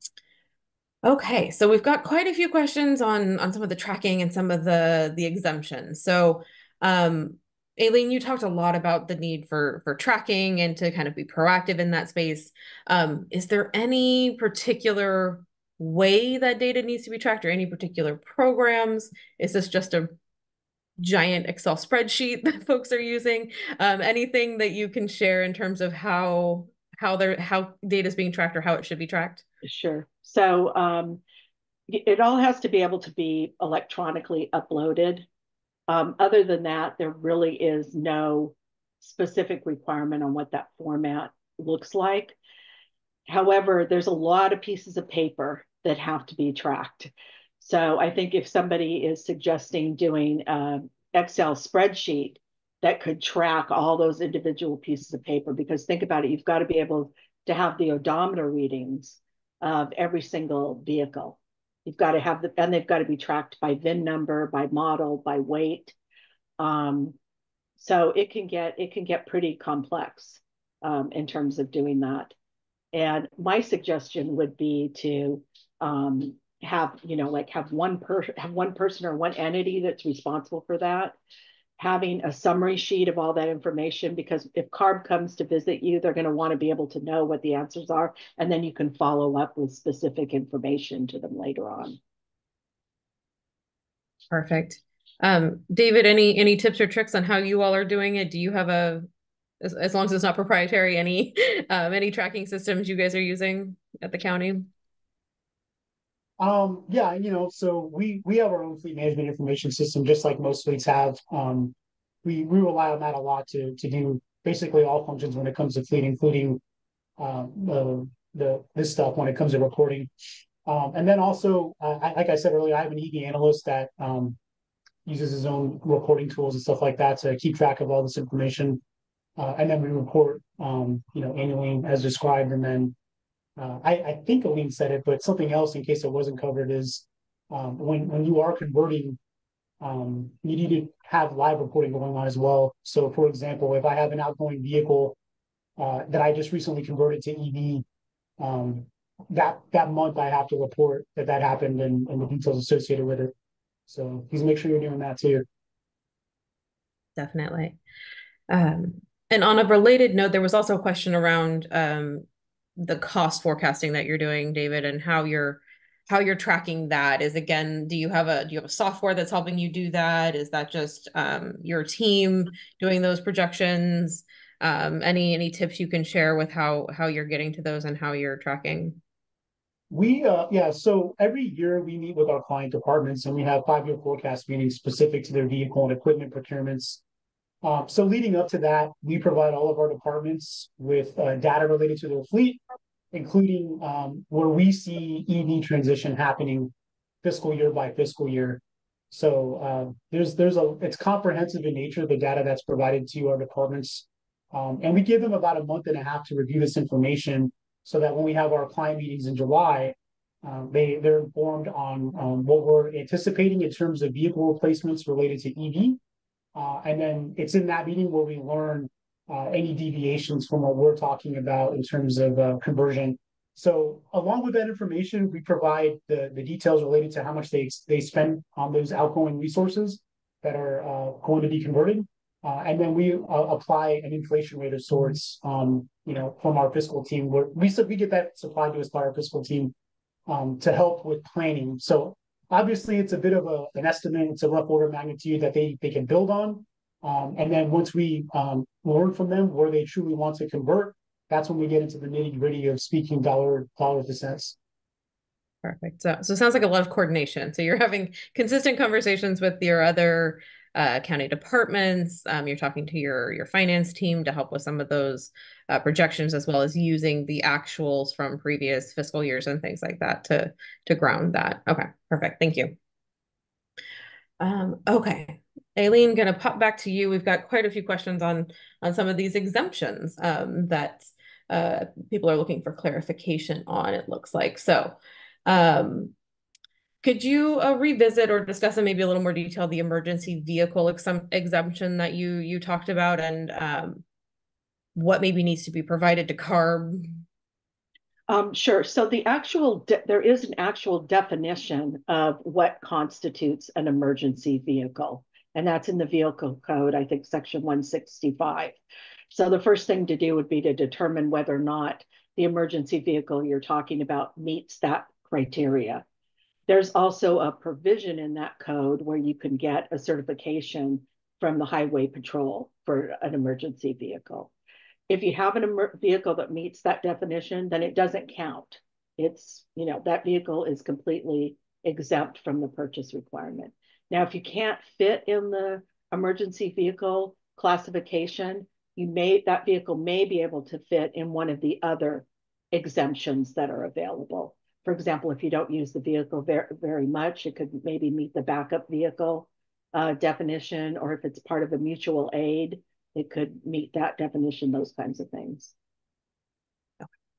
okay, so we've got quite a few questions on some of the tracking and some of the exemptions. So Aileen, you talked a lot about the need for tracking and to kind of be proactive in that space. Is there any particular way that data needs to be tracked or any particular programs? Is this just a giant Excel spreadsheet that folks are using? Anything that you can share in terms of how data is being tracked or how it should be tracked? Sure. So it all has to be able to be electronically uploaded. Other than that, there really is no specific requirement on what that format looks like. However, there's a lot of pieces of paper that have to be tracked. So I think if somebody is suggesting doing an Excel spreadsheet that could track all those individual pieces of paper, because think about it, you've got to be able to have the odometer readings of every single vehicle. You've got to have and they've got to be tracked by VIN number, by model, by weight. Um, so it can get pretty complex in terms of doing that. And my suggestion would be to have, like have one person or one entity that's responsible for that, having a summary sheet of all that information, because if CARB comes to visit you, they're going to want to be able to know what the answers are, and then you can follow up with specific information to them later on. Perfect. David, any tips or tricks on how you all are doing it? Do you have as long as it's not proprietary, any tracking systems you guys are using at the county? Yeah, so we have our own fleet management information system, just like most fleets have. We rely on that a lot to do basically all functions when it comes to fleet, including this stuff when it comes to reporting. And then also, like I said earlier, I have an EV analyst that uses his own reporting tools and stuff like that to keep track of all this information. And then we report, annually as described. And then I think Aline said it, but something else in case it wasn't covered is when you are converting, you need to have live reporting going on as well. So, for example, if I have an outgoing vehicle that I just recently converted to EV, that month I have to report that happened and the details associated with it. So please make sure you're doing that too. Definitely. Um, and on a related note, there was also a question around the cost forecasting that you're doing, David, and how you're tracking that. Is again, do you have a software that's helping you do that? Is that just your team doing those projections? Any tips you can share with how you're getting to those and how you're tracking? Yeah, so every year we meet with our client departments and we have 5-year forecast meetings specific to their vehicle and equipment procurements. So leading up to that, we provide all of our departments with data related to their fleet, including where we see EV transition happening fiscal year by fiscal year. So it's comprehensive in nature, the data that's provided to our departments. And we give them about a month and a half to review this information so that when we have our client meetings in July, they're informed on what we're anticipating in terms of vehicle replacements related to EV. And then it's in that meeting where we learn any deviations from what we're talking about in terms of conversion. So along with that information, we provide the details related to how much they spend on those outgoing resources that are going to be converted. And then we apply an inflation rate of sorts, from our fiscal team. Where we get that supplied to us by our fiscal team to help with planning. So obviously, it's a bit of an estimate. It's a rough order of magnitude that they can build on. And then once we learn from them where they truly want to convert, that's when we get into the nitty gritty of speaking dollars to cents. Perfect. So it sounds like a lot of coordination. So you're having consistent conversations with your other county departments. You're talking to your finance team to help with some of those projections, as well as using the actuals from previous fiscal years and things like that to ground that. Okay, perfect. Thank you. Okay, Aileen, gonna pop back to you. We've got quite a few questions on some of these exemptions that people are looking for clarification on, it looks like. So Could you revisit or discuss in maybe a little more detail the emergency vehicle exemption that you talked about, and what maybe needs to be provided to CARB? Sure. So there is an actual definition of what constitutes an emergency vehicle, and that's in the vehicle code, I think section 165. So the first thing to do would be to determine whether or not the emergency vehicle you're talking about meets that criteria. There's also a provision in that code where you can get a certification from the highway patrol for an emergency vehicle. If you have a vehicle that meets that definition, then it doesn't count. It's, that vehicle is completely exempt from the purchase requirement. Now, if you can't fit in the emergency vehicle classification, that vehicle may be able to fit in one of the other exemptions that are available. For example, if you don't use the vehicle very much, it could maybe meet the backup vehicle definition, or if it's part of a mutual aid, it could meet that definition, those kinds of things.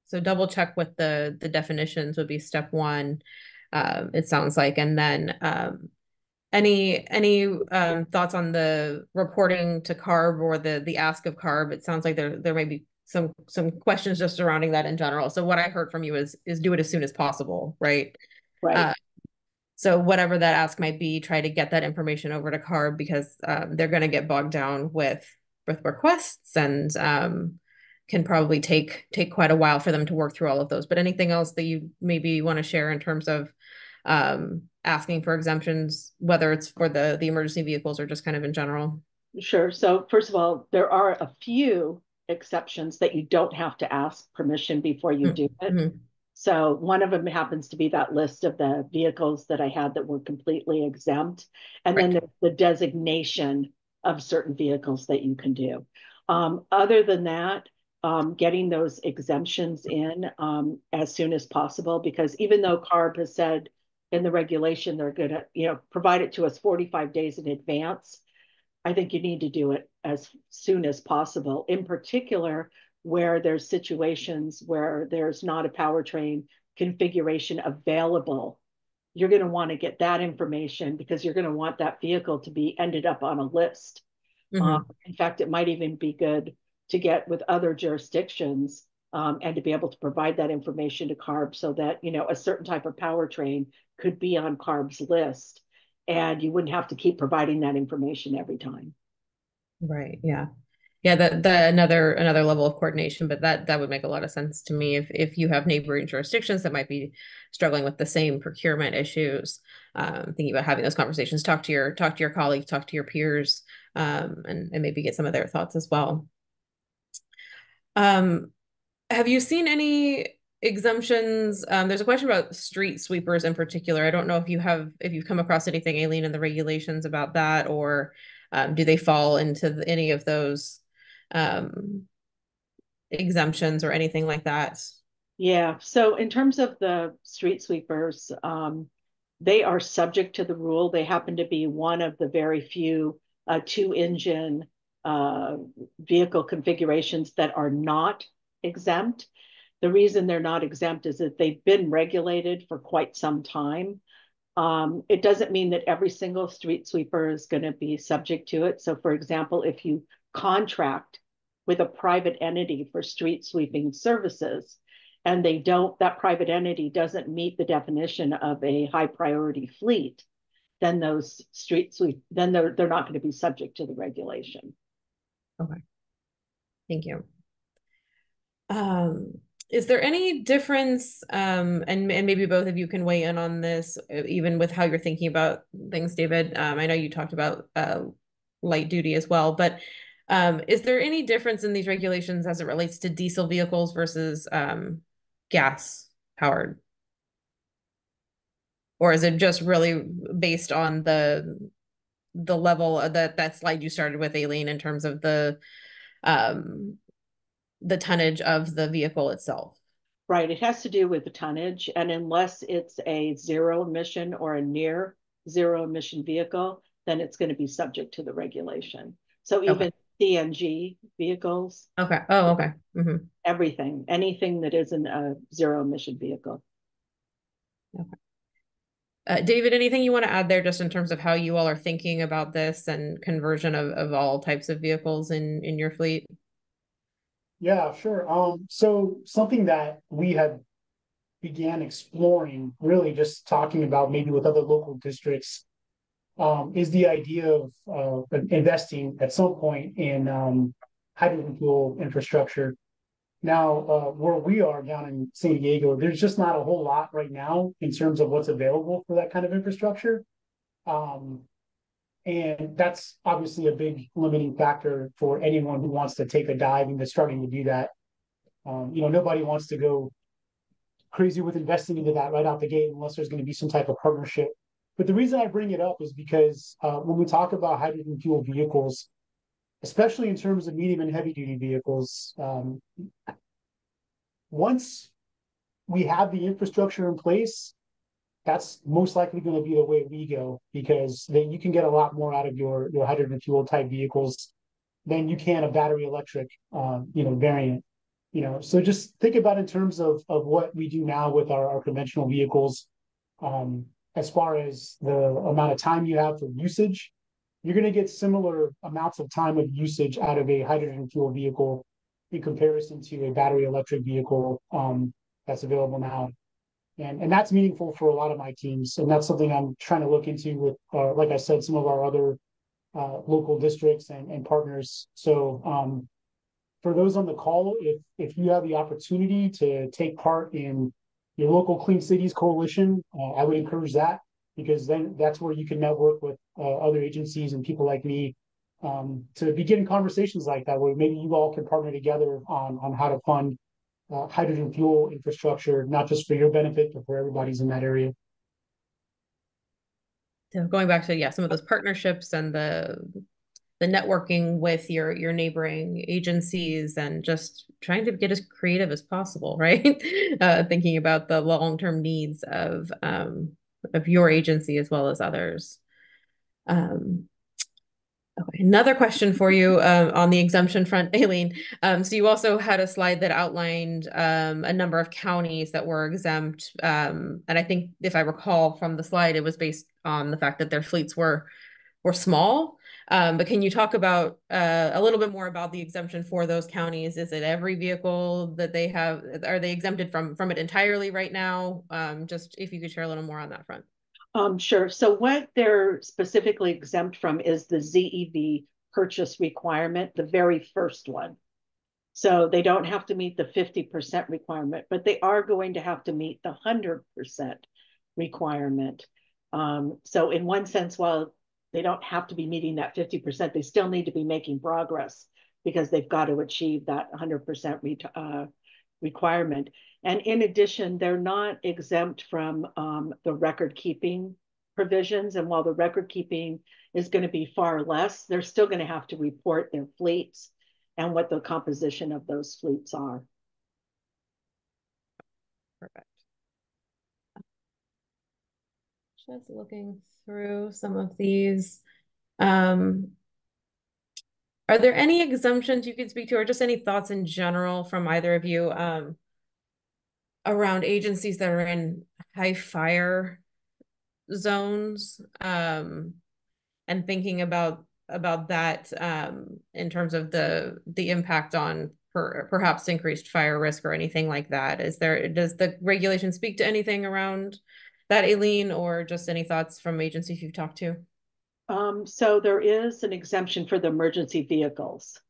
So double check with the definitions would be step one, it sounds like. And then any thoughts on the reporting to CARB or the ask of CARB? It sounds like there may be some questions just surrounding that in general. So what I heard from you is do it as soon as possible, right? Right. So whatever that ask might be, try to get that information over to CARB, because they're going to get bogged down with requests, and can probably take quite a while for them to work through all of those. But anything else that you maybe want to share in terms of asking for exemptions, whether it's for the emergency vehicles or just kind of in general? Sure. So first of all, there are a few exceptions that you don't have to ask permission before you do it. Mm-hmm. So one of them happens to be that list of the vehicles that I had that were completely exempt. And Right. then there's the designation of certain vehicles that you can do. Other than that, getting those exemptions in as soon as possible, because even though CARB has said in the regulation they're going to, provide it to us 45 days in advance, I think you need to do it as soon as possible, in particular where there's situations where there's not a powertrain configuration available. You're going to want to get that information because you're going to want that vehicle to be ended up on a list. Mm-hmm. In fact, it might even be good to get with other jurisdictions and to be able to provide that information to CARB so that, a certain type of powertrain could be on CARB's list and you wouldn't have to keep providing that information every time. Right. Yeah. Yeah, the another level of coordination, but that would make a lot of sense to me if you have neighboring jurisdictions that might be struggling with the same procurement issues. Thinking about having those conversations, talk to your colleagues, talk to your peers, and maybe get some of their thoughts as well. Have you seen any exemptions? There's a question about street sweepers in particular. I don't know if you've come across anything, Aileen, in the regulations about that, or do they fall into any of those exemptions or anything like that? Yeah. So in terms of the street sweepers, they are subject to the rule. They happen to be one of the very few two-engine vehicle configurations that are not exempt. The reason they're not exempt is that they've been regulated for quite some time. It doesn't mean that every single street sweeper is going to be subject to it. So, for example, if you contract with a private entity for street sweeping services, and that private entity doesn't meet the definition of a high priority fleet, then they're not going to be subject to the regulation. Okay, thank you. Is there any difference, and maybe both of you can weigh in on this, even with how you're thinking about things, David? I know you talked about light duty as well, but is there any difference in these regulations as it relates to diesel vehicles versus gas powered? Or is it just really based on the level of that slide you started with, Aileen, in terms of the tonnage of the vehicle itself? Right. It has to do with the tonnage. And unless it's a zero emission or a near zero emission vehicle, then it's going to be subject to the regulation. So even Okay. CNG vehicles. Okay. Oh, okay. Mm-hmm. Anything that isn't a zero emission vehicle. Okay. David, anything you want to add there just in terms of how you all are thinking about this and conversion of all types of vehicles in your fleet? Yeah, sure. So something that we had began exploring, really just talking about maybe with other local districts, is the idea of investing at some point in hydrogen fuel infrastructure. Now, where we are down in San Diego, there's just not a whole lot right now in terms of what's available for that kind of infrastructure. Um, and that's obviously a big limiting factor for anyone who wants to take a dive into starting to do that. Nobody wants to go crazy with investing into that right out the gate unless there's going to be some type of partnership. But the reason I bring it up is because when we talk about hydrogen fuel vehicles, especially in terms of medium and heavy duty vehicles, once we have the infrastructure in place, that's most likely going to be the way we go because then you can get a lot more out of your hydrogen fuel type vehicles than you can a battery electric, variant. So just think about in terms of what we do now with our conventional vehicles, as far as the amount of time you have for usage, you're going to get similar amounts of time of usage out of a hydrogen fuel vehicle in comparison to a battery electric vehicle that's available now. And that's meaningful for a lot of my teams. And that's something I'm trying to look into with, like I said, some of our other local districts and partners. So for those on the call, if you have the opportunity to take part in your local Clean Cities Coalition, I would encourage that because then that's where you can network with other agencies and people like me to begin conversations like that, where maybe you all can partner together on how to fund hydrogen fuel infrastructure, not just for your benefit, but for everybody's in that area. So going back to, yeah, some of those partnerships and the networking with your neighboring agencies and just trying to get as creative as possible, right? Thinking about the long-term needs of your agency as well as others. Um, okay, another question for you on the exemption front, Aileen. So you also had a slide that outlined a number of counties that were exempt. And I think if I recall from the slide, it was based on the fact that their fleets were small. But can you talk about a little bit more about the exemption for those counties? Is it every vehicle that they have? Are they exempted from it entirely right now? Just if you could share a little more on that front. Sure. So what they're specifically exempt from is the ZEV purchase requirement, the very first one. So they don't have to meet the 50% requirement, but they are going to have to meet the 100% requirement. So in one sense, while they don't have to be meeting that 50%, they still need to be making progress because they've got to achieve that 100% requirement. And in addition, they're not exempt from the record keeping provisions. And while the record keeping is going to be far less, they're still going to have to report their fleets and what the composition of those fleets are. Perfect. Just looking through some of these. Are there any exemptions you could speak to, or just any thoughts in general from either of you around agencies that are in high fire zones, and thinking about that in terms of the impact on perhaps increased fire risk or anything like that? Does the regulation speak to anything around that, Aileen, or just any thoughts from agencies you've talked to? So there is an exemption for the emergency vehicles,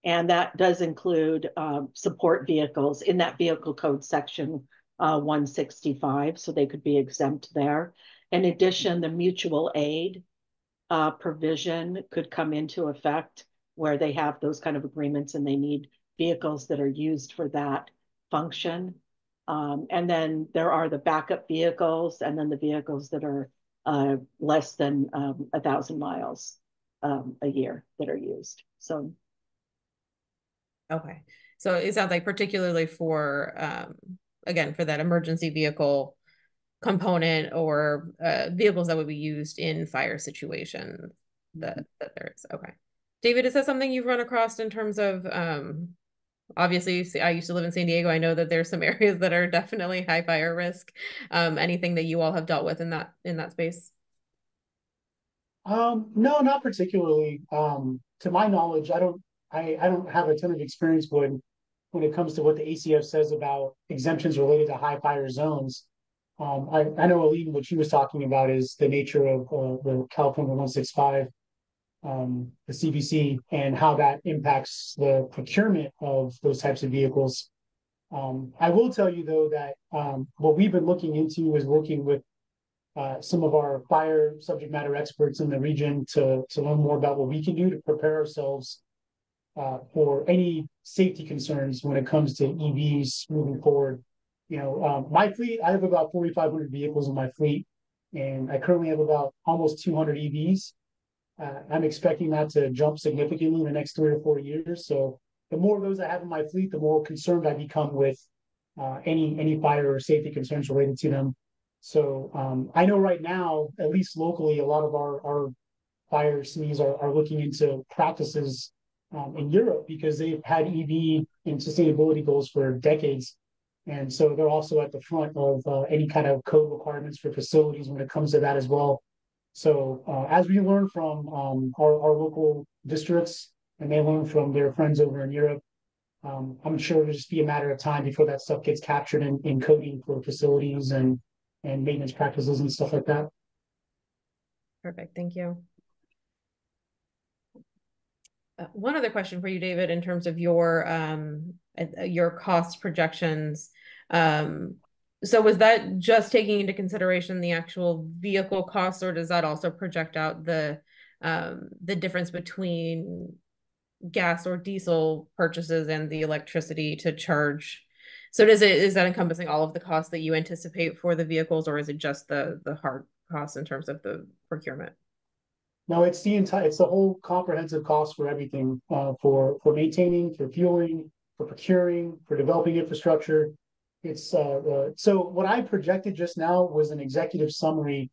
and that does include support vehicles in that vehicle code section 165, so they could be exempt there. In addition, the mutual aid provision could come into effect where they have those kind of agreements and they need vehicles that are used for that function. And then there are the backup vehicles and then the vehicles that are less than 1,000 miles a year that are used. So, okay. So it sounds like particularly for, again, for that emergency vehicle component or vehicles that would be used in fire situations that there is. Okay. David, is that something you've run across in terms of Obviously, I used to live in San Diego. I know that there's some areas that are definitely high fire risk. Anything that you all have dealt with in that space? No, not particularly. To my knowledge, I don't have a ton of experience when it comes to what the ACF says about exemptions related to high fire zones. I know Aline, what she was talking about is the nature of the California 165, the CBC, and how that impacts the procurement of those types of vehicles. I will tell you though that what we've been looking into is working with some of our fire subject matter experts in the region to learn more about what we can do to prepare ourselves for any safety concerns when it comes to EVs moving forward. My fleet, I have about 4,500 vehicles in my fleet, and I currently have about almost 200 EVs. I'm expecting that to jump significantly in the next 3 or 4 years. So the more of those I have in my fleet, the more concerned I become with any fire or safety concerns related to them. So I know right now, at least locally, a lot of our fire SMEs are looking into practices in Europe because they've had EV and sustainability goals for decades. And so they're also at the front of any kind of code requirements for facilities when it comes to that as well. So as we learn from our local districts and they learn from their friends over in Europe, I'm sure it'll just be a matter of time before that stuff gets captured in coding for facilities and maintenance practices and stuff like that. Perfect. Thank you. One other question for you, David, in terms of your cost projections. So was that just taking into consideration the actual vehicle costs, or does that also project out the difference between gas or diesel purchases and the electricity to charge? So is that encompassing all of the costs that you anticipate for the vehicles, or is it just the hard costs in terms of the procurement? No, it's the whole comprehensive cost for everything, for maintaining, for fueling, for procuring, for developing infrastructure. So what I projected just now was an executive summary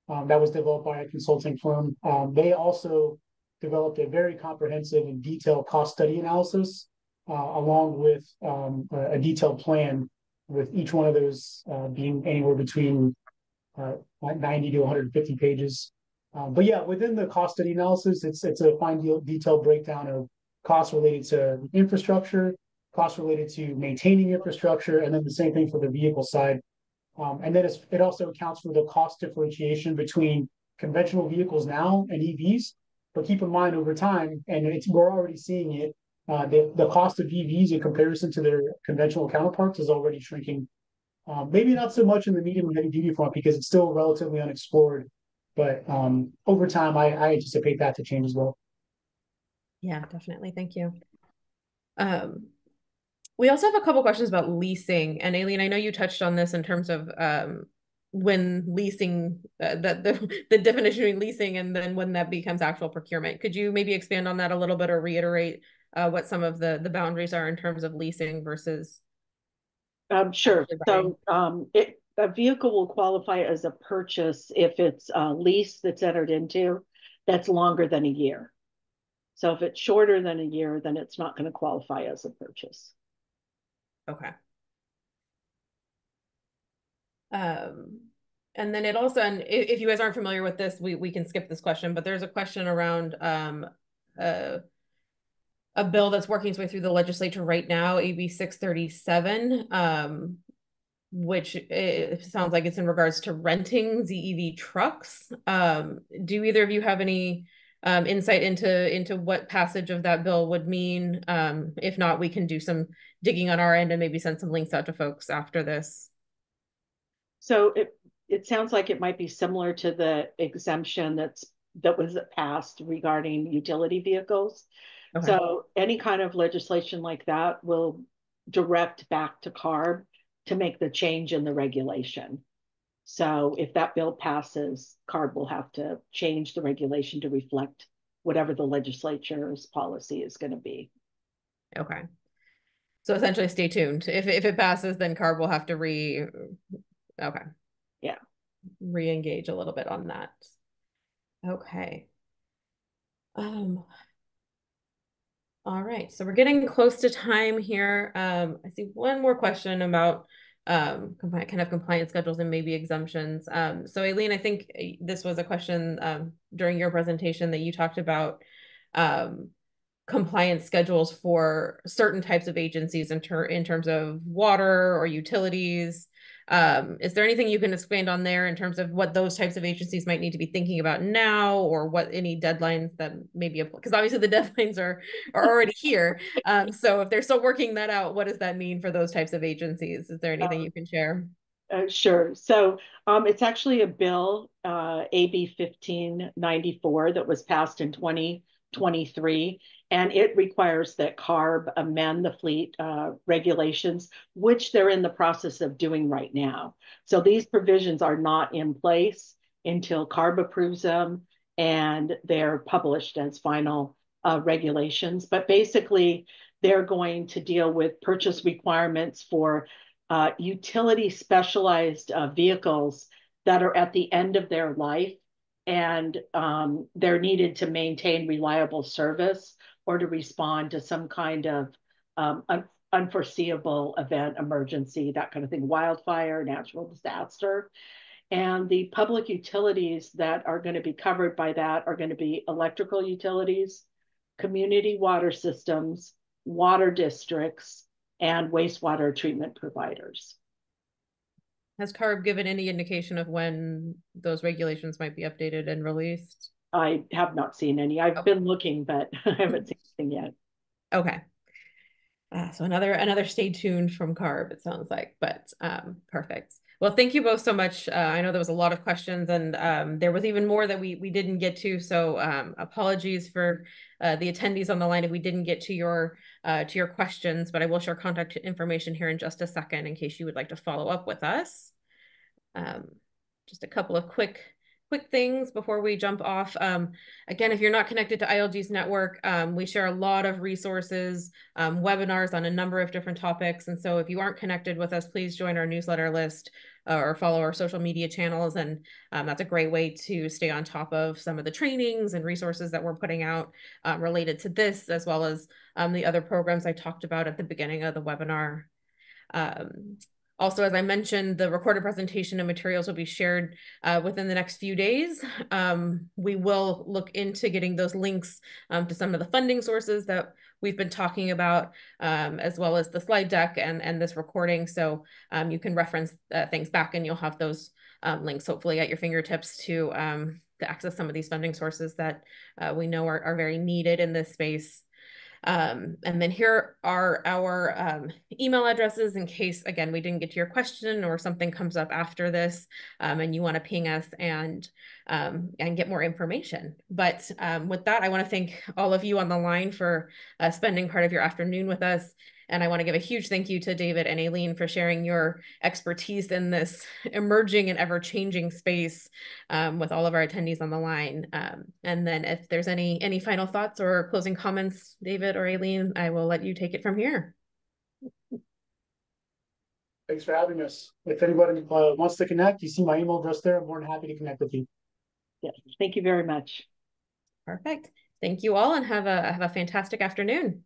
that was developed by a consulting firm. They also developed a very comprehensive and detailed cost study analysis, along with a detailed plan, with each one of those being anywhere between 90 to 150 pages. But yeah, within the cost study analysis, it's a fine detailed breakdown of costs related to infrastructure, costs related to maintaining infrastructure, and then the same thing for the vehicle side. And then it also accounts for the cost differentiation between conventional vehicles now and EVs. But keep in mind, over time, and we're already seeing it, the cost of EVs in comparison to their conventional counterparts is already shrinking. Maybe not so much in the medium and heavy duty front because it's still relatively unexplored. But over time, I anticipate that to change as well. Yeah, definitely. Thank you. We also have a couple questions about leasing. And Aileen, I know you touched on this in terms of when leasing, the definition of leasing and then when that becomes actual procurement. Could you maybe expand on that a little bit or reiterate what some of the boundaries are in terms of leasing versus Sure. actually buying? So a vehicle will qualify as a purchase if it's a lease that's entered into that's longer than a year. So if it's shorter than a year, then it's not going to qualify as a purchase. Okay. And then it also, and if you guys aren't familiar with this, we can skip this question, but there's a question around a bill that's working its way through the legislature right now, AB 637, which it sounds like it's in regards to renting ZEV trucks. Do either of you have any insight into what passage of that bill would mean? If not, we can do some digging on our end and maybe send some links out to folks after this. So it sounds like it might be similar to the exemption that was passed regarding utility vehicles. Okay. So any kind of legislation like that will direct back to CARB to make the change in the regulation. So if that bill passes, CARB will have to change the regulation to reflect whatever the legislature's policy is going to be. Okay. So essentially stay tuned. If it passes, then CARB will have to okay. Yeah. Re-engage a little bit on that. Okay. All right, so we're getting close to time here. I see one more question about compliance schedules and maybe exemptions. So Aileen, I think this was a question during your presentation that you talked about um, compliance schedules for certain types of agencies in terms of water or utilities. Is there anything you can expand on there in terms of what those types of agencies might need to be thinking about now, or what any deadlines that maybe, because obviously the deadlines are already here. So if they're still working that out, what does that mean for those types of agencies? Is there anything you can share? Sure. So it's actually a bill, AB 1594, that was passed in 2023, and it requires that CARB amend the fleet regulations, which they're in the process of doing right now. So these provisions are not in place until CARB approves them and they're published as final regulations. But basically, they're going to deal with purchase requirements for utility specialized vehicles that are at the end of their life, and they're needed to maintain reliable service or to respond to some kind of unforeseeable event, emergency, that kind of thing, wildfire, natural disaster. And the public utilities that are going to be covered by that are going to be electrical utilities, community water systems, water districts, and wastewater treatment providers. Has CARB given any indication of when those regulations might be updated and released? I have not seen any. I've been looking, but I haven't seen anything yet. Okay. So another stay tuned from CARB, it sounds like, but perfect. Well, thank you both so much. I know there was a lot of questions, and there was even more that we didn't get to. So apologies for the attendees on the line if we didn't get to your questions, but I will share contact information here in just a second in case you would like to follow up with us. Um, just a couple of quick things before we jump off. Again, if you're not connected to ILG's network, we share a lot of resources, webinars on a number of different topics. And so if you aren't connected with us, please join our newsletter list or follow our social media channels. And that's a great way to stay on top of some of the trainings and resources that we're putting out related to this, as well as the other programs I talked about at the beginning of the webinar. Also, as I mentioned, the recorded presentation and materials will be shared within the next few days. We will look into getting those links to some of the funding sources that we've been talking about, as well as the slide deck and this recording. So you can reference things back, and you'll have those links hopefully at your fingertips to access some of these funding sources that we know are very needed in this space. And then here are our email addresses in case, again, we didn't get to your question or something comes up after this and you want to ping us and get more information. But with that, I want to thank all of you on the line for spending part of your afternoon with us. And I want to give a huge thank you to David and Aileen for sharing your expertise in this emerging and ever-changing space with all of our attendees on the line. And then if there's any final thoughts or closing comments, David or Aileen, I will let you take it from here. Thanks for having us. If anybody wants to connect, you see my email address there. I'm more than happy to connect with you. Yeah, thank you very much. Perfect. Thank you all, and have a fantastic afternoon.